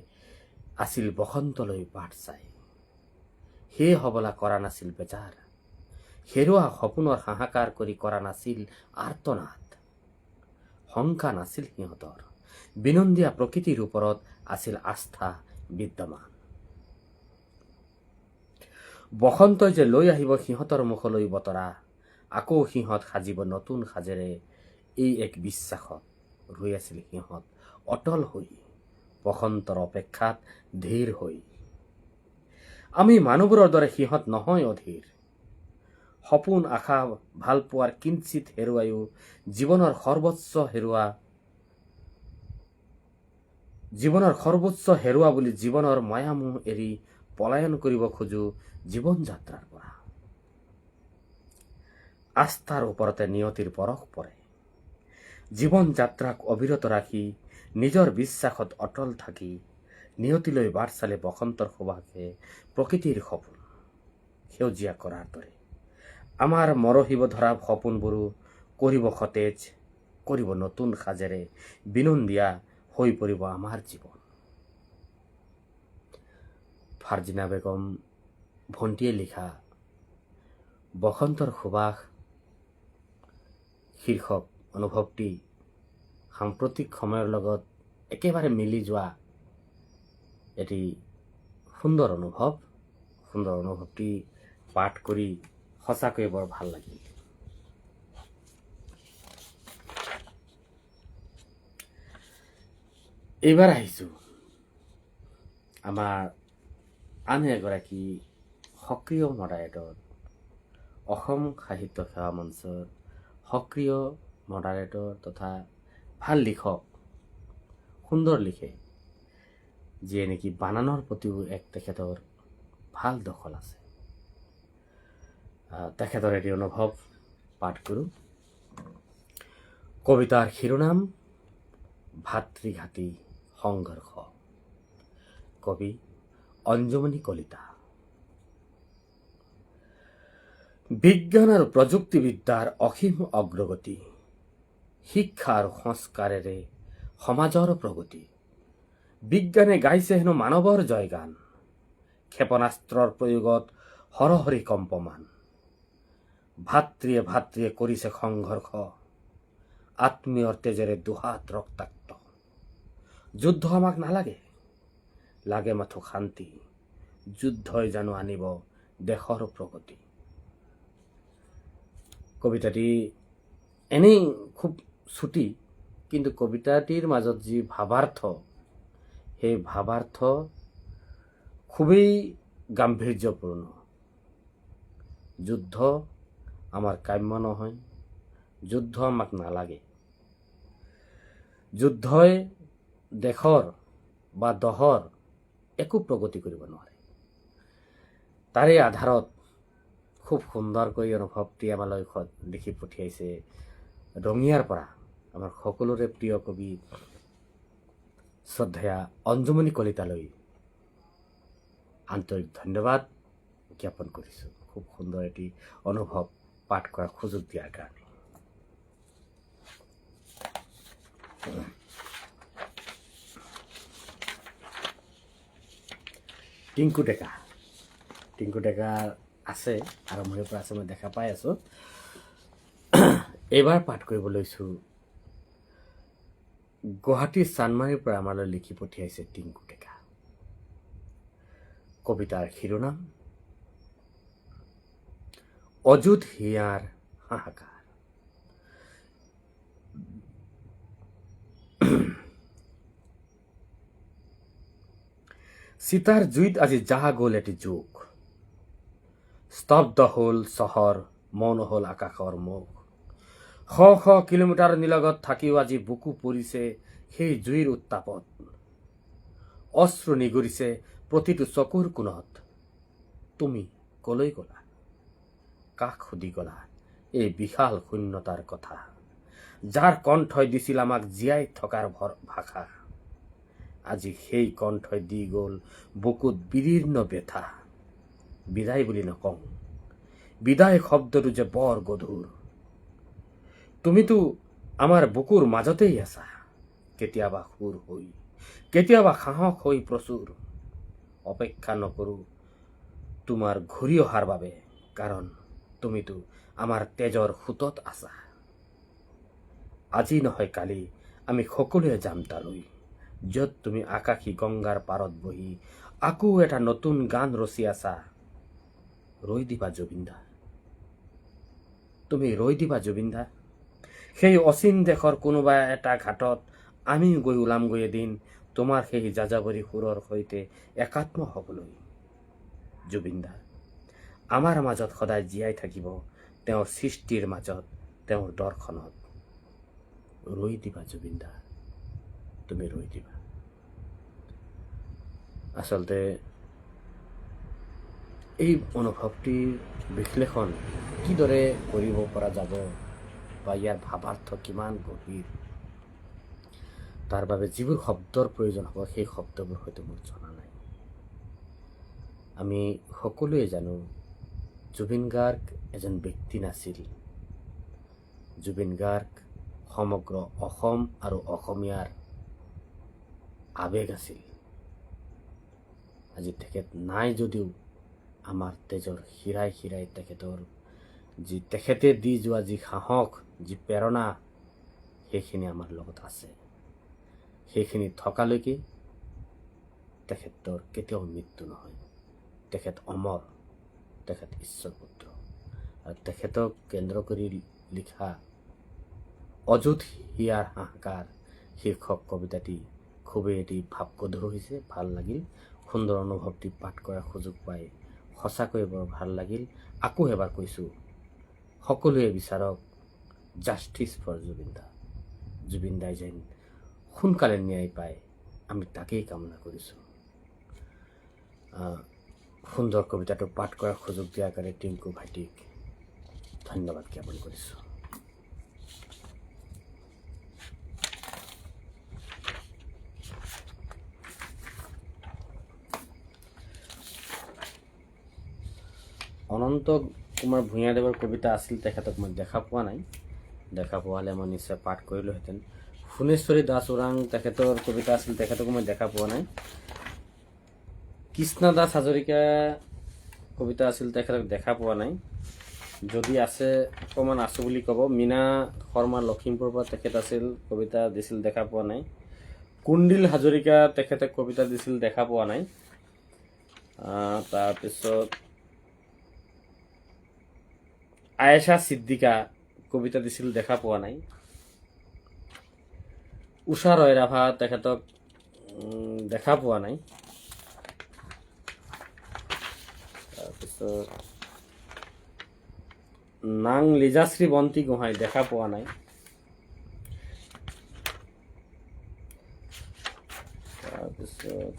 আছিল বসন্তলৈ বাট চাই। সেয়ে হবলা কৰা নাছিল বেজাৰ, হেৰুৱা সপোনৰ হাহাকাৰ কৰি কৰা নাছিল আৰ্তনাদ। শংকা নাছিল সিহঁতৰ, বিনন্দীয়া প্ৰকৃতিৰ ওপৰত আছিল আস্থা বিদ্যমান। বসন্তই যে লৈ আহিব সিহঁতৰ মুখলৈ বতৰা, আকৌ সিহঁত সাজিব নতুন সাজেৰে, এই এক বিশ্বাসত ৰৈ আছিল সিহঁত অটল হৈ, বসন্তৰ অপেক্ষাত ধীৰ হৈ। আমি মানুহবোৰৰ দৰে সিহঁত নহয় অধীৰ। সপোন আশা ভাল পোৱাৰ কিঞ্চিত হেৰুৱায়ো জীৱনৰ সৰ্বোচ্চ হেৰুৱা বুলি জীৱনৰ মায়ামোহ এৰি পলায়ন কৰিব খোজো জীৱন যাত্ৰাৰ পৰা। আস্থাৰ ওপৰতে নিয়তিৰ পৰশ পৰে। জীৱন যাত্ৰাক অবিৰত ৰাখি নিজৰ বিশ্বাসত অটল থাকি নিয়তিলৈ বাট চালে বসন্তৰ সুবাসে প্ৰকৃতিৰ সপোন সেউজীয়া কৰাৰ দৰে আমাৰ মৰহিব ধৰা সপোনবোৰো কৰিব সতেজ, কৰিব নতুন সাজেৰে, বিনন্দীয়া হৈ পৰিব আমাৰ জীৱন। ফাৰ্জিনা বেগম ভণ্টিয়ে লিখা বসন্তৰ সুবাস শীৰ্ষক অনুভৱটি সাম্প্ৰতিক সময়ৰ লগত একেবাৰে মিলি যোৱা এটি সুন্দৰ অনুভৱ। সুন্দৰ অনুভৱটি পাঠ কৰি সঁচাকৈ বৰ ভাল লাগিল। এইবাৰ আহিছোঁ আমাৰ আন এগৰাকী সক্ৰিয় মডাৰেটৰ, অসম সাহিত্য সেৱা মঞ্চৰ সক্ৰিয় মডাৰেটৰ তথা ভাল লিখক, সুন্দৰ লিখে, যিয়ে নেকি বানানৰ প্ৰতিও এক তেখেতৰ ভাল দখল আছে। তেখেতৰ এটি অনুভৱ পাঠ কৰোঁ। কবিতাৰ শিৰোনাম ভাতৃঘাতী সংঘৰ্ষ। কবি অঞ্জুমণি কলিতা। বিজ্ঞান আৰু প্ৰযুক্তিবিদ্যাৰ অসীম অগ্ৰগতি, শিক্ষা আৰু সংস্কাৰেৰে সমাজৰ প্ৰগতি। বিজ্ঞানে গাইছে হেনো মানৱৰ জয়গান, ক্ষেপণাস্ত্ৰৰ প্ৰয়োগত হৰহৰি কম্পমান। ভাতৃয়ে কৰিছে সংঘৰ্ষ, আত্মীয়ৰ তেজেৰে দুহাত ৰক্তাক্ত। যুদ্ধ আমাক নালাগে, লাগে মাথো শান্তি, যুদ্ধই জানো আনিব দেশৰ প্ৰগতি। কবিতাটি এনেই খুব ছুটি, কিন্তু কবিতাটিৰ মাজত যি ভাবাৰ্থ, সেই ভাবাৰ্থ খুবেই গাম্ভীৰ্যপূৰ্ণ। যুদ্ধ আমাৰ কাম্য নহয়, যুদ্ধ আমাক নালাগে। যুদ্ধই দেশৰ বা দহৰ একো প্ৰগতি কৰিব নোৱাৰে। তাৰে আধাৰত খুব সুন্দৰকৈ অনুভৱটি আমালৈ লিখি পঠিয়াইছে ৰঙিয়াৰ পৰা আমাৰ সকলোৰে প্ৰিয় কবি শ্ৰদ্ধেয়া অঞ্জুমণি কলিতালৈ আন্তৰিক ধন্যবাদ জ্ঞাপন কৰিছোঁ খুব সুন্দৰ এটি অনুভৱ পাঠ কৰাৰ সুযোগ দিয়াৰ কাৰণে। টিংকু ডেকা আছে, আৰম্ভণিৰ পৰা আছে, মই দেখা পাই আছোঁ। এইবাৰ পাঠ কৰিব লৈছোঁ গুৱাহাটীৰ চানমাৰীৰ পৰা আমালৈ লিখি পঠিয়াইছে টিংকু ডেকা। কবিতাৰ শিৰোনাম অযুত হিয়াৰ হাহাকাৰ। চিতাৰ জুইত আজি জাহা গ'ল এটি যুগ, স্তব্ধ হ'ল চহৰ, মৌন হ'ল আকাশৰ মুখ। শ শ কিলোমিটাৰ নিলগত থাকিও আজি বুকু পৰিছে সেই জুইৰ উত্তাপত। অশ্ৰু নিগৰিছে প্ৰতিটো চকুৰ কোণত। তুমি কলৈ গ'লা, কাক সুধি গ'লা এই বিশাল শূন্যতাৰ কথা, যাৰ কণ্ঠই দিছিল আমাক জীয়াই থকাৰ ভাষা। আজি সেই কণ্ঠই দি গ'ল বুকুত বিদীৰ্ণ ব্যথা। বিদায় বুলি নকওঁ, বিদায় শব্দটো যে বৰ গধুৰ। তুমিতো আমাৰ বুকুৰ মাজতেই আছা, কেতিয়াবা সুৰ হৈ, কেতিয়াবা সাহস হৈ প্ৰচুৰ। অপেক্ষা নকৰোঁ তোমাৰ ঘূৰি অহাৰ বাবে, কাৰণ তুমিতো আমাৰ তেজৰ সোঁতত আছা। আজি নহয় কালি আমি সকলোৱে যাম তালৈ, য'ত তুমি আকাশী গংগাৰ পাৰত বহি আকৌ এটা নতুন গান ৰচি আছা। ৰৈ দিবা জুবিনদা, তুমি ৰৈ দিবা জুবিনদা। সেই অচিন দেশৰ কোনোবা এটা ঘাটত আমিও গৈ ওলামগৈ এদিন তোমাৰ সেই যাযাবৰী সুৰৰ সৈতে একাত্ম হ'বলৈ। জুবিনদা, আমাৰ মাজত সদায় জীয়াই থাকিব তেওঁৰ সৃষ্টিৰ মাজত, তেওঁৰ দৰ্শনত। ৰৈ দিবা জুবিনদা, তুমি ৰৈ দিবা। আচলতে এই অনুভৱটিৰ বিশ্লেষণ কিদৰে কৰিব পৰা যাব বা ইয়াৰ ভাৱাৰ্থ কিমান গভীৰ, তাৰ বাবে যিবোৰ শব্দৰ প্ৰয়োজন হ'ব সেই শব্দবোৰ হয়তো মোৰ জনা নাই। আমি সকলোৱে জানো জুবিন গাৰ্গ এজন ব্যক্তি নাছিল। জুবিন গাৰ্গ সমগ্ৰ অসম আৰু অসমীয়াৰ আৱেগ আছিল। আজি তেখেত নাই যদিও আমাৰ তেজৰ শিৰাই শিৰাই তেখেতে দি যোৱা যি সাহস, যি প্ৰেৰণা, সেইখিনি আমাৰ লগত আছে। সেইখিনি থকালৈকে তেখেতৰ কেতিয়াও মৃত্যু নহয়। তেখেত অমৰ, তেখেত ঈশ্বৰ পুত্ৰ। আৰু তেখেতক কেন্দ্ৰ কৰি লিখা অযুত হিয়াৰ হাহাকাৰ শীৰ্ষক কবিতাটি খুবেই এটি ভাৱগধুৰ হৈছে। ভাল লাগিল, সুন্দৰ অনুভৱটি পাঠ কৰাৰ সুযোগ পাই সঁচাকৈ বৰ ভাল লাগিল। আকৌ এবাৰ কৈছোঁ, সকলোৱে বিচাৰক জাষ্টিছ ফৰ জুবিনদা। জুবিনদাই যেন সোনকালে ন্যায় পায়, আমি তাকেই কামনা কৰিছোঁ। সুন্দৰ কবিতাটো পাঠ কৰাৰ সুযোগ দিয়াৰ কাৰণে টিংকু ভাইটিক ধন্যবাদ জ্ঞাপন কৰিছোঁ। অনন্ত কুমাৰ ভূঞাদেৱৰ কবিতা আছিল, তেখেতক মই দেখা পোৱা নাই। দেখা পোৱা হ'লে মই নিশ্চয় পাঠ কৰিলোহেঁতেন। সোণেশ্বৰী দাস ওৰাং, তেখেতৰ কবিতা আছিল, তেখেতকো মই দেখা পোৱা নাই। কৃষ্ণ দাস হাজৰিকা কবিতা আছিল, তেখেতক দেখা পোৱা নাই। যদি আছে অকণমান আছোঁ বুলি ক'ব। মীনা শৰ্মা লখিমপুৰৰ পৰা তেখেত আছিল, কবিতা দিছিল, দেখা পোৱা নাই। কুণ্ডিল হাজৰিকা তেখেতে কবিতা দিছিল, দেখা পোৱা নাই। তাৰপিছত আয়েশা ছিদ্দিকা কবিতা দিছিল দেখা পোৱা নাই। উষা ৰয় ৰাভা তেখেতক দেখা পোৱা নাই। তাৰপিছত নাং লিজাশ্ৰী বন্তি গোহাঁই দেখা পোৱা নাই। তাৰপিছত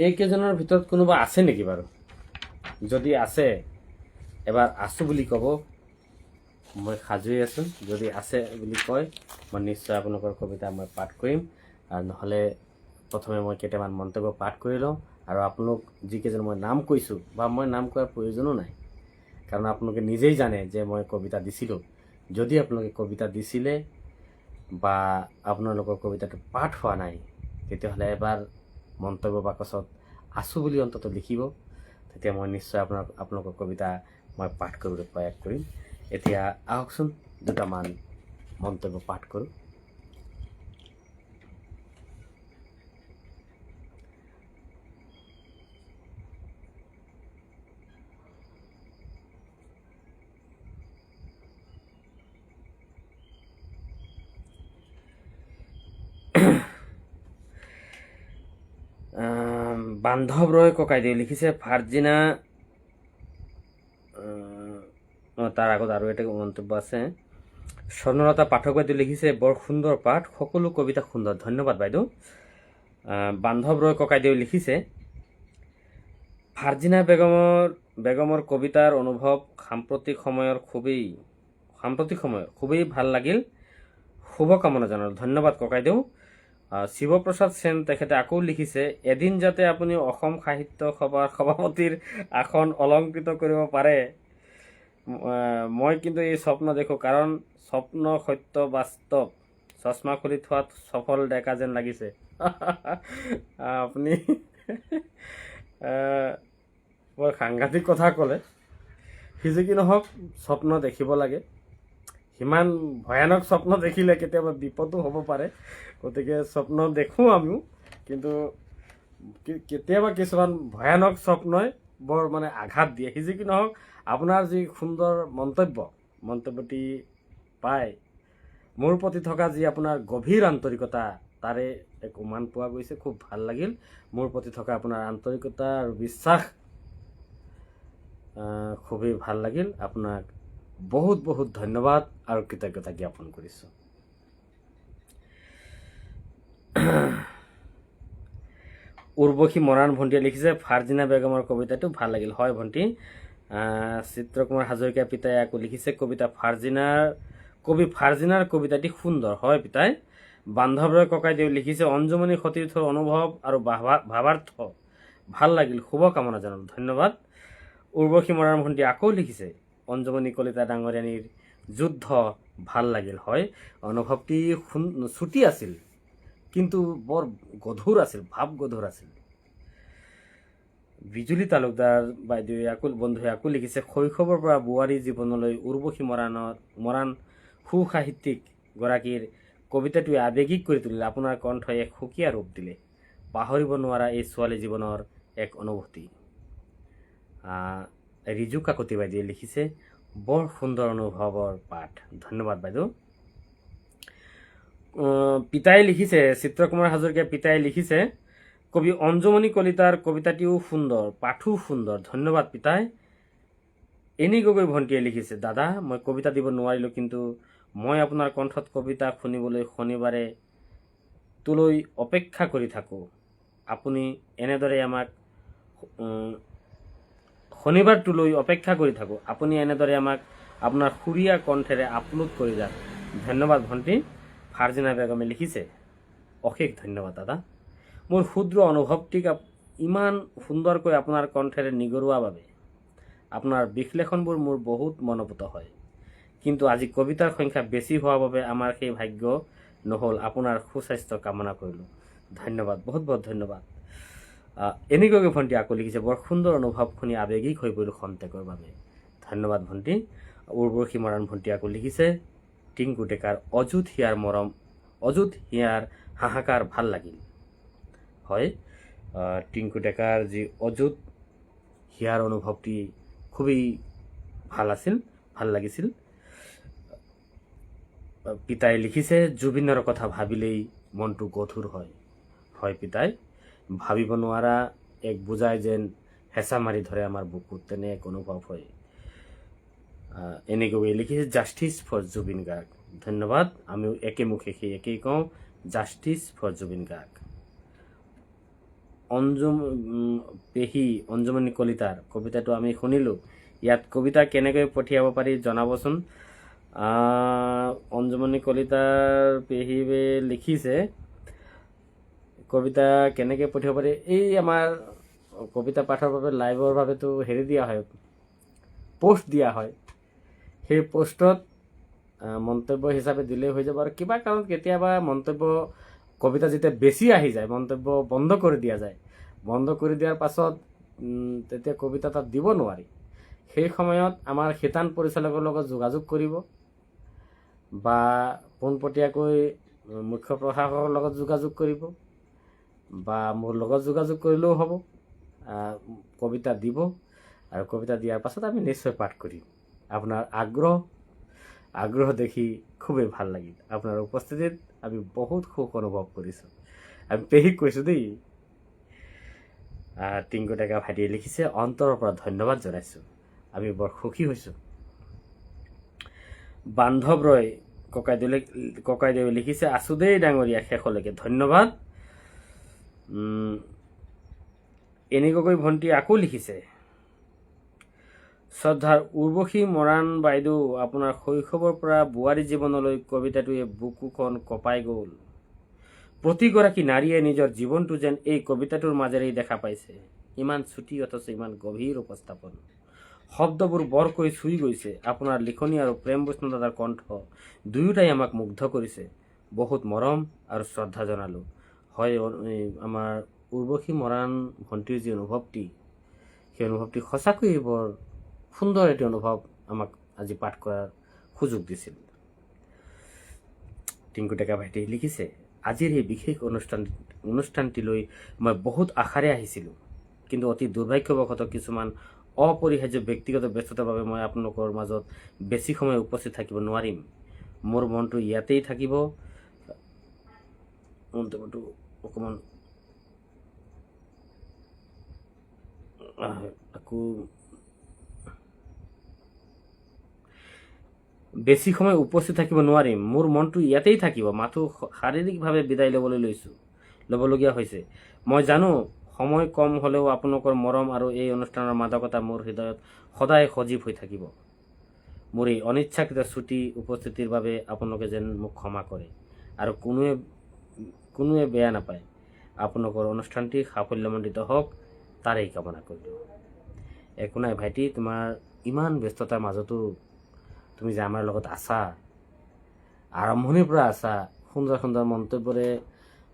এইকেইজনৰ ভিতৰত কোনোবা আছে নেকি বাৰু? যদি আছে এবাৰ আছো বুলি ক'ব, মই সাজুই আছোঁ। যদি আছে বুলি কয় মই নিশ্চয় আপোনালোকৰ কবিতা মই পাঠ কৰিম। আৰু নহ'লে প্ৰথমে মই কেইটামান মন্তব্য পাঠ কৰি লওঁ, আৰু আপোনালোক যিকেইজন মই নাম কৈছোঁ বা মই নাম কোৱাৰ প্ৰয়োজনো নাই, কাৰণ আপোনালোকে নিজেই জানে যে মই কবিতা দিছিলোঁ। যদি আপোনালোকে কবিতা দিছিলে বা আপোনালোকৰ কবিতাটো পাঠ হোৱা নাই, তেতিয়াহ'লে এবাৰ মন্তব্য বাকচত আছোঁ বুলি অন্তত লিখিব। তেতিয়া মই নিশ্চয় আপোনালোকৰ কবিতা মই পাঠ কৰিবলৈ প্ৰয়াস কৰিম। এতিয়া আহকচোন দুটামান মন্তব্য পাঠ কৰোঁ। বান্ধৱ ৰয় ককাইদেউ লিখিছে ভাৰ্জিনা, তাৰ আগত আৰু এটা মন্তব্য আছে। স্বৰ্ণলতা পাঠক বাইদেউ লিখিছে বৰ সুন্দৰ পাঠ, সকলো কবিতা সুন্দৰ, ধন্যবাদ বাইদেউ। বান্ধৱ ৰয় ককাইদেউ লিখিছে ভাৰ্জিনা বেগমৰ কবিতাৰ অনুভৱ সাম্প্ৰতিক সময়ৰ খুবেই ভাল লাগিল, শুভকামনা জনালোঁ, ধন্যবাদ ককাইদেউ। শিৱপ্ৰসাদ সেন তেখেতে আকৌ লিখিছে এদিন যাতে আপুনি অসম সাহিত্য সভাৰ সভাপতিৰ আসন অলংকৃত কৰিব পাৰে, মই কিন্তু এই স্বপ্ন দেখোঁ, কাৰণ স্বপ্ন সত্য বাস্তৱ, চশমা খুলি থোৱাত সফল ডেকা যেন লাগিছে। আপুনি বৰ সাংঘাতিক কথা ক'লে। সি যে কি নহওক স্বপ্ন দেখিব লাগে। সিমান ভয়ানক স্বপ্ন দেখিলে কেতিয়াবা বিপদো হ'ব পাৰে, গতিকে স্বপ্ন দেখোঁ আমিও, কিন্তু কেতিয়াবা কিছুমান ভয়ানক স্বপ্নই বৰ মানে আঘাত দিয়ে। সি যে কি নহওক আপোনাৰ যি সুন্দৰ মন্তব্যটি পাই মোৰ প্ৰতি থকা যি আপোনাৰ গভীৰ আন্তৰিকতা, তাৰে এক উমান পোৱা গৈছে। খুব ভাল লাগিল। মোৰ প্ৰতি থকা আপোনাৰ আন্তৰিকতা আৰু বিশ্বাস খুবেই ভাল লাগিল। আপোনাক বহুত বহুত ধন্যবাদ আৰু কৃতজ্ঞতা জ্ঞাপন কৰিছোঁ। উৰ্বশী মৰাণ ভণ্টিয়ে লিখিছে ভাৰ্জিনা বেগমৰ কবিতাটো ভাল লাগিল। হয় ভণ্টি। চিত্ৰকুমাৰ হাজৰিকা পিতাই আকৌ লিখিছে কবি ভাৰ্জিনাৰ কবিতাটি সুন্দৰ। হয় পিতাই। বান্ধৱ ৰয় ককাইদেউ লিখিছে অঞ্জুমণি সতীৰ্থৰ অনুভৱ আৰু ভাৱাৰ্থ ভাল লাগিল, শুভকামনা জনালোঁ, ধন্যবাদ। উৰ্বশী মৰাণ ভণ্টি আকৌ লিখিছে অঞ্জুমণি কলিতা ডাঙৰীয়ানীৰ যুদ্ধ ভাল লাগিল। হয়, অনুভৱটি ছুটি আছিল কিন্তু বৰ গধুৰ আছিল, ভাৱগধুৰ আছিল। বিজুলী তালুকদাৰ বন্ধুৱে আকৌ লিখিছে শৈশৱৰ পৰা বোৱাৰী জীৱনলৈ উৰ্বশী মৰাণ সুসাহিত্যিক গৰাকীৰ কবিতাটোৱে আৱেগিক কৰি তুলিলে, আপোনাৰ কণ্ঠই এক সুকীয়া ৰূপ দিলে, পাহৰিব নোৱাৰা এই ছোৱালী জীৱনৰ এক অনুভূতি। ৰিজু কাকতি বাইদেৱে লিখিছে বৰ সুন্দৰ অনুভৱৰ পাঠ, ধন্যবাদ বাইদেউ। পিতাই লিখিছে চিত্ৰকুমাৰ হাজৰিকা পিতাই লিখিছে কবি অঞ্জুমণি কলিতাৰ কবিতাটিও সুন্দৰ, পাঠো সুন্দৰ, ধন্যবাদ পিতাই। এনি গগৈ ভণ্টিয়ে লিখিছে দাদা মই কবিতা দিব নোৱাৰিলোঁ, কিন্তু মই আপোনাৰ কণ্ঠত কবিতা শুনিবলৈ শনিবাৰে তোলৈ অপেক্ষা কৰি থাকোঁ। আপুনি এনেদৰে আমাক আপোনাৰ সুৰীয়া কণ্ঠেৰে আপলোড কৰি যাওক, ধন্যবাদ ভণ্টি। ভাৰ্জিনা বেগমে লিখিছে অশেষ ধন্যবাদ দাদা। মোৰ ক্ষুদ্ৰ অনুভৱটিক ইমান সুন্দৰকৈ আপোনাৰ কণ্ঠেৰে নিগৰুৱা বাবে আপোনাৰ বিশ্লেষণবোৰ মোৰ বহুত মনোপুত হয়, কিন্তু আজি কবিতাৰ সংখ্যা বেছি হোৱাৰ বাবে আমাৰ সেই ভাগ্য নহ'ল। আপোনাৰ সুস্বাস্থ্য কামনা কৰিলোঁ, ধন্যবাদ, বহুত বহুত ধন্যবাদ। এনেকৈ ভণ্টি আকৌ লিখিছে বৰ সুন্দৰ অনুভৱ শুনি আৱেগিক হৈ পৰিলোঁ খন্তেকৰ বাবে, ধন্যবাদ ভণ্টি। উৰ্বশী মৰাণ ভণ্টি আকৌ লিখিছে টিংকু ডেকাৰ অযুত হিয়াৰ মৰম, অযুত হিয়াৰ হাহাকাৰ ভাল লাগিল। হয়, টিংকু ডেকাৰ যি অযুত হিয়াৰ অনুভৱটি খুবেই ভাল লাগিছিল। পিতাই লিখিছে, জুবিনৰ কথা ভাবিলেই মনটো গধুৰ হয়। হয় পিতাই, ভাবিব নোৱাৰা এক বোজাই যেন হেঁচা মাৰি ধৰে আমাৰ বুকুত, তেনে এক অনুভৱ হয়। এনেকৈ লিখিছে, জাষ্টিছ ফৰ জুবিন গাৰ্গ। ধন্যবাদ। আমিও একেমুখে সেই একেই কওঁ, জাষ্টিছ ফৰ জুবিন গাৰ্গ। পেহী অঞ্জুমণি কলিতাৰ কবিতাটো আমি শুনিলোঁ। ইয়াত কবিতা কেনেকৈ পঠিয়াব পাৰি জনাবচোন। অঞ্জুমণি কলিতাৰ পেহীয়ে লিখিছে, কবিতা কেনেকৈ পঠিয়াব পাৰি, এই আমাৰ কবিতা পাঠৰ বাবে লাইভৰ বাবেতো হেৰি দিয়া হয়, পোষ্ট দিয়া হয়। সেই পোষ্টত মন্তব্য হিচাপে দিলেই হৈ যাব। আৰু কিবা কাৰণত কেতিয়াবা মন্তব্য, কবিতা যেতিয়া বেছি আহি যায়, মন্তব্য বন্ধ কৰি দিয়া যায়। বন্ধ কৰি দিয়াৰ পাছত তেতিয়া কবিতা তাত দিব নোৱাৰি। সেই সময়ত আমাৰ শিতান পৰিচালকৰ লগত যোগাযোগ কৰিব বা পোনপটীয়াকৈ মুখ্য প্ৰশাসকৰ লগত যোগাযোগ কৰিব বা মোৰ লগত যোগাযোগ কৰিলেও হ'ব। কবিতা দিব আৰু কবিতা দিয়াৰ পাছত আমি নিশ্চয় পাঠ কৰিম। আপোনাৰ আগ্ৰহ দেখি খুবেই ভাল লাগিল। আপোনাৰ উপস্থিতিত আমি বহুত সুখ অনুভৱ কৰিছোঁ। আমি পেহীক কৈছোঁ দেই। টিংকু ডেকা ভাইটিয়ে লিখিছে, অন্তৰৰ পৰা ধন্যবাদ জনাইছোঁ, আমি বৰ সুখী হৈছোঁ। বান্ধৱ ৰয় ককাইদেৱে লিখিছে, আছো দেই ডাঙৰীয়া শেষলৈকে, ধন্যবাদ। এনেকৈ ভণ্টি আকৌ লিখিছে, শ্ৰদ্ধাৰ উৰ্বশী মৰাণ বাইদেউ, আপোনাৰ শৈশৱৰ পৰা বোৱাৰী জীৱনলৈ কবিতাটোৱে বুকুখন কঁপাই গ'ল। প্ৰতিগৰাকী নাৰীয়ে নিজৰ জীৱনটো যেন এই কবিতাটোৰ মাজেৰেই দেখা পাইছে। ইমান চুটি অথচ ইমান গভীৰ উপস্থাপন। শব্দবোৰ বৰকৈ চুই গৈছে। আপোনাৰ লিখনি আৰু প্ৰেম বৈষ্ণৱ দাদাৰ কণ্ঠ দুয়োটাই আমাক মুগ্ধ কৰিছে। বহুত মৰম আৰু শ্ৰদ্ধা জনালোঁ। হয়, আমাৰ উৰ্বশী মৰাণ ভণ্টিৰ যি অনুভৱটি, সেই অনুভৱটি সঁচাকৈয়ে বৰ সুন্দৰ এটি অনুভৱ আমাক আজি পাঠ কৰাৰ সুযোগ দিছিল। টিংকু ডেকা ভাইটিয়ে লিখিছে, আজিৰ এই বিশেষ অনুষ্ঠানটিলৈ মই বহুত আশাৰে আহিছিলোঁ, কিন্তু অতি দুৰ্ভাগ্যবশতঃ কিছুমান অপৰিহাৰ্য ব্যক্তিগত ব্যস্ততাৰ বাবে মই আপোনালোকৰ মাজত বেছি সময় উপস্থিত থাকিব নোৱাৰিম। মোৰ মনটো ইয়াতেই থাকিব। মন্তব্যটো অকণমান আকৌ বেছি সময় উপস্থিত থাকিব নোৱাৰিম। মোৰ মনটো ইয়াতেই থাকিব। মাথো শাৰীৰিকভাৱে বিদায় ল'বলগীয়া হৈছে। মই জানো সময় কম হ'লেও আপোনালোকৰ মৰম আৰু এই অনুষ্ঠানৰ মাদকতা মোৰ হৃদয়ত সদায় সজীৱ হৈ থাকিব। মোৰ এই অনিচ্ছাকৃত ছুটি উপস্থিতিৰ বাবে আপোনালোকে যেন মোক ক্ষমা কৰে আৰু কোনোৱে বেয়া নাপায়। আপোনালোকৰ অনুষ্ঠানটি সাফল্যমণ্ডিত হওক, তাৰেই কামনা কৰিলোঁ। একো নাই ভাইটি, তোমাৰ ইমান ব্যস্ততাৰ মাজতো তুমি যে আমাৰ লগত আছা, আৰম্ভণিৰ পৰা আছা, সুন্দৰ সুন্দৰ মন্তব্যৰে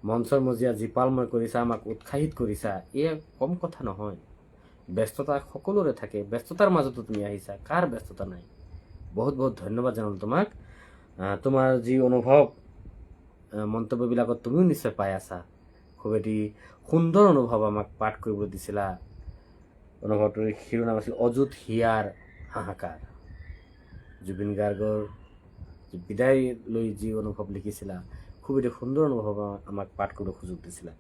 মঞ্চৰ মজিয়া জীপালময় কৰিছা, আমাক উৎসাহিত কৰিছা, এয়া কম কথা নহয়। ব্যস্ততা সকলোৰে থাকে, ব্যস্ততাৰ মাজতো তুমি আহিছা, কাৰ ব্যস্ততা নাই। বহুত বহুত ধন্যবাদ জনালোঁ তোমাক। তোমাৰ যি অনুভৱ মন্তব্যবিলাকত তুমিও নিশ্চয় পাই আছা। খুব এটি সুন্দৰ অনুভৱ আমাক পাঠ কৰিবলৈ দিছিলা। অনুভৱটোৰ শিৰোনাম আছিল অযুত হিয়াৰ হাহাকাৰ। জুবিন গাৰ্গৰ বিদায় লৈ যি অনুভৱ লিখিছিলা, খুব এটি সুন্দৰ অনুভৱ আমাক পাঠ কৰিবলৈ সুযোগ দিছিলা।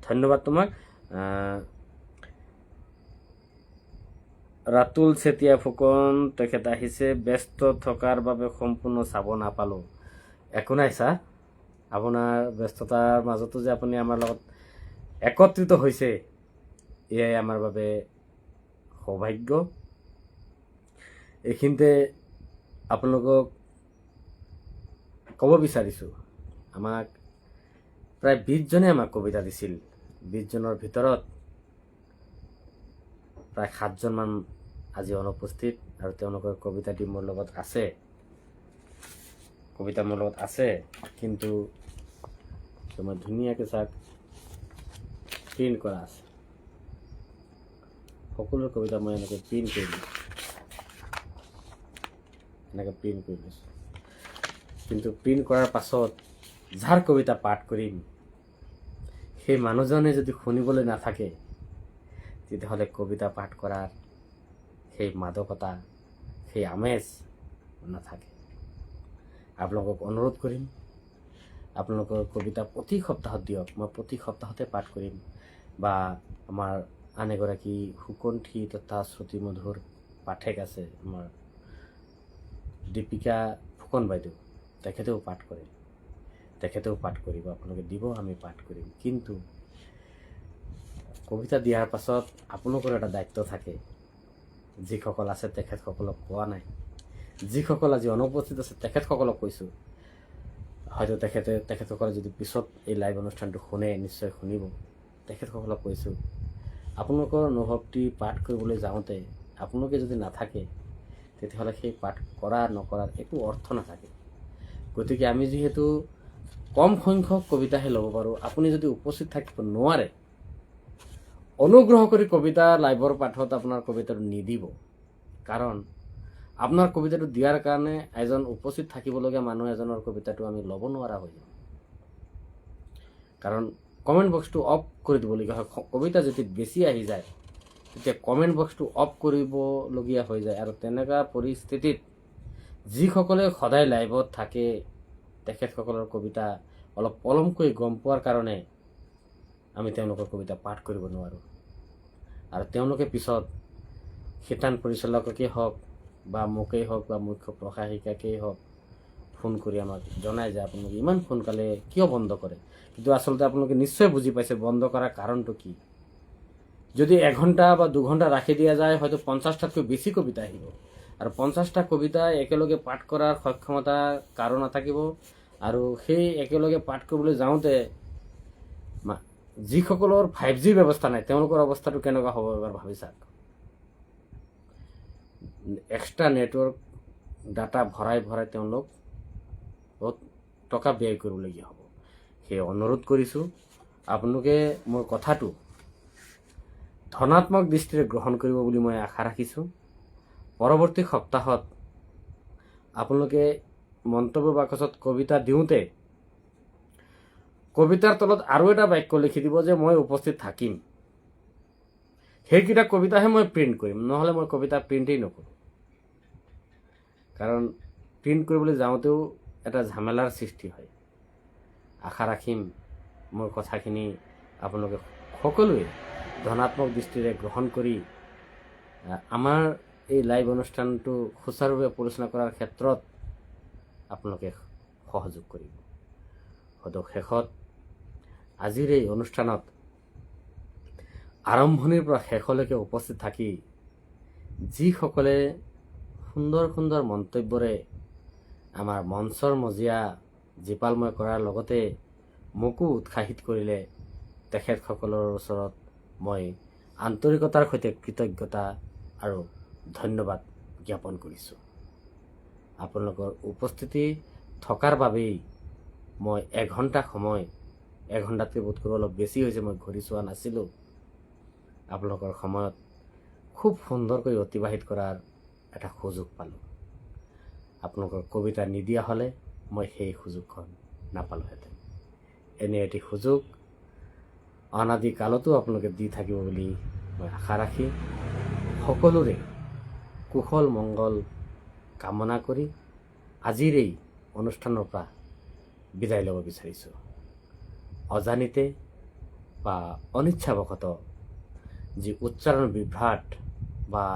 ধন্যবাদ তোমাক। ৰাতুল চেতিয়া ফুকন তেখেত আহিছে, ব্যস্ত থকাৰ বাবে সম্পূৰ্ণ চাব নাপালোঁ। একো নাই ছাৰ, আপোনাৰ ব্যস্ততাৰ মাজতো যে আপুনি আমাৰ লগত একত্ৰিত হৈছে, এয়াই আমাৰ বাবে সৌভাগ্য। এইখিনিতে আপোনালোকক ক'ব বিচাৰিছোঁ, আমাক প্ৰায় 20জনে আমাক কবিতা দিছিল। 20জনৰ ভিতৰত প্ৰায় 7জনমান আজি অনুপস্থিত আৰু তেওঁলোকৰ কবিতাটি মোৰ লগত আছে। কিন্তু মই ধুনীয়াকৈ চাওক প্ৰিণ্ট কৰা আছে। সকলো কবিতা মই এনেকৈ প্ৰিণ্ট কৰি লৈছোঁ। কিন্তু প্ৰিণ্ট কৰাৰ পাছত যাৰ কবিতা পাঠ কৰিম সেই মানুহজনে যদি শুনিবলৈ নাথাকে তেতিয়াহ'লে কবিতা পাঠ কৰাৰ সেই মাদকতা সেই আমেজ নাথাকে। আপোনালোকক অনুৰোধ কৰিম আপোনালোকৰ কবিতা প্ৰতি সপ্তাহত দিয়ক, মই প্ৰতি সপ্তাহতে পাঠ কৰিম। বা আমাৰ আন এগৰাকী সুকণ্ঠী তথা শ্ৰুতিমধুৰ পাঠক আছে, আমাৰ দীপিকা ফুকন বাইদেউ, তেখেতেও পাঠ কৰে, তেখেতেও পাঠ কৰিব, আপোনালোকে দিব, আমি পাঠ কৰিম। কিন্তু কবিতা দিয়াৰ পাছত আপোনালোকৰ এটা দায়িত্ব থাকে, যিসকল আছে তেখেতসকলক কোৱা নাই, যিসকল আজি অনুপস্থিত আছে তেখেতসকলক কৈছোঁ। হয়তো তেখেতসকলে যদি পিছত এই লাইভ অনুষ্ঠানটো শুনে, নিশ্চয় শুনিব। তেখেতসকলক কৈছোঁ, আপোনালোকৰ অনুভৱটি পাঠ কৰিবলৈ যাওঁতে আপোনালোকে যদি নাথাকে তেতিয়াহ'লে সেই পাঠ কৰা নকৰাৰ একো অৰ্থ নাথাকে। গতিকে আমি যিহেতু কম সংখ্যক কবিতাহে ল'ব পাৰোঁ, আপুনি যদি উপস্থিত থাকিব নোৱাৰে অনুগ্ৰহ কৰি কবিতা লাইভৰ পাঠত আপোনাৰ কবিতাটো নিদিব। কাৰণ আপোনাৰ কবিতাটো দিয়াৰ কাৰণে এজন উপস্থিত থাকিবলগীয়া মানুহ এজনৰ কবিতাটো আমি ল'ব নোৱাৰা হৈ যাম। কাৰণ কমেণ্ট বক্সটো অফ কৰি দিবলগীয়া হয়। কবিতা যদি বেছি আহি যায় তেতিয়া কমেণ্ট বক্সটো অফ কৰিবলগীয়া হৈ যায়। আৰু তেনেকুৱা পৰিস্থিতিত যিসকলে সদায় লাইভত থাকে তেখেতসকলৰ কবিতা অলপ পলমকৈ গম পোৱাৰ কাৰণে আমি তেওঁলোকৰ কবিতা পাঠ কৰিব নোৱাৰোঁ। আৰু তেওঁলোকে পিছত শিতান পৰিচালককেই হওক বা মোকেই হওক বা মুখ্য প্ৰশাসিকাকেই হওক ফোন কৰি আমাক জনায় যে আপোনালোকে ইমান সোনকালে কিয় বন্ধ কৰে। কিন্তু আচলতে আপোনালোকে নিশ্চয় বুজি পাইছে বন্ধ কৰাৰ কাৰণটো কি। যদি 1 ঘণ্টা বা 2 ঘণ্টা ৰাখি দিয়া যায় হয়তো 50টাতকৈ বেছি কবিতা আহিব। আৰু 50টা কবিতা একেলগে পাঠ কৰাৰ সক্ষমতা কাৰো নাথাকিব। আৰু সেই একেলগে পাঠ কৰিবলৈ যাওঁতে যিসকলৰ 5G ব্যৱস্থা নাই তেওঁলোকৰ অৱস্থাটো কেনেকুৱা হ'ব এবাৰ ভাবি চাওক। এক্সট্ৰা নেটৱৰ্ক ডাটা ভৰাই তেওঁলোক বহুত টকা ব্যয় কৰিবলগীয়া হ'ব। সেই অনুৰোধ কৰিছোঁ আপোনালোকে মোৰ কথাটো ধনাত্মক দৃষ্টিৰে গ্ৰহণ কৰিব বুলি মই আশা ৰাখিছোঁ। পৰৱৰ্তী সপ্তাহত আপোনালোকে মন্তব্য বাকচত কবিতা দিওঁতে কবিতাৰ তলত আৰু এটা বাক্য লিখি দিব যে মই উপস্থিত থাকিম। সেইকেইটা কবিতাহে মই প্ৰিণ্ট কৰিম, নহ'লে মই কবিতা প্ৰিণ্টেই নকৰোঁ। কাৰণ প্ৰিণ্ট কৰিবলৈ যাওঁতেও এটা ঝামেলাৰ সৃষ্টি হয়। আশা ৰাখিম মোৰ কথাখিনি আপোনালোকে সকলোৱে ধনাত্মক দৃষ্টিৰে গ্ৰহণ কৰি আমাৰ এই লাইভ অনুষ্ঠানটো সুচাৰুৰূপে পৰিচালনা কৰাৰ ক্ষেত্ৰত আপোনালোকে সহযোগ কৰিব। হয়তো শেষত আজিৰ এই অনুষ্ঠানত আৰম্ভণিৰ পৰা শেষলৈকে উপস্থিত থাকি যিসকলে সুন্দৰ সুন্দৰ মন্তব্যৰে আমাৰ মঞ্চৰ মজিয়া জীপালময় কৰাৰ লগতে মোকো উৎসাহিত কৰিলে তেখেতসকলৰ ওচৰত মই আন্তৰিকতাৰ সৈতে কৃতজ্ঞতা আৰু ধন্যবাদ জ্ঞাপন কৰিছোঁ। আপোনালোকৰ উপস্থিতি থকাৰ বাবেই মই 1 ঘণ্টা সময়, 1 ঘণ্টাতকৈ বোধকৰো অলপ বেছি হৈছে, মই ঘূৰি চোৱা নাছিলোঁ। আপোনালোকৰ সময়ত খুব সুন্দৰকৈ অতিবাহিত কৰাৰ এটা সুযোগ পালোঁ। আপোনালোকৰ কবিতা নিদিয়া হ'লে মই সেই সুযোগখন নাপালোঁহেঁতেন। এনে এটি সুযোগ অনাদিকালতো আপোনালোকে দি থাকিব বুলি মই আশা ৰাখি সকলোৰে কুশল মংগল কামনা কৰি আজিৰ এই অনুষ্ঠানৰ পৰা বিদায় ল'ব বিচাৰিছোঁ। অজানিতে বা অনিচ্ছাবশতঃ যি উচ্চাৰণ বিভ্ৰাট বা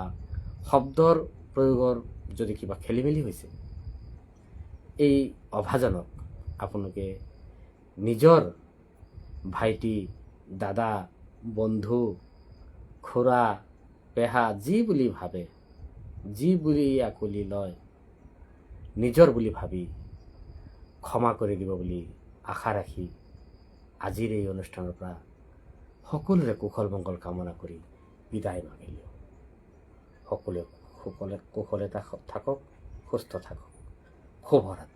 শব্দৰ প্ৰয়োগৰ যদি কিবা খেলিমেলি হৈছে এই অভাজনক আপোনালোকে নিজৰ ভাইটি, দাদা, বন্ধু, খুৰা, পেহা যি বুলি ভাবে, যি বুলি আঁকোৱালি লয়, নিজৰ বুলি ভাবি ক্ষমা কৰি দিব বুলি আশা ৰাখি আজিৰ এই অনুষ্ঠানৰ পৰা সকলোৰে কুশল মংগল কামনা কৰি বিদায় মাগিলোঁ। সকলোৱে কুশলে থাকক, সুস্থ থাকক। শুভৰাত্ৰি।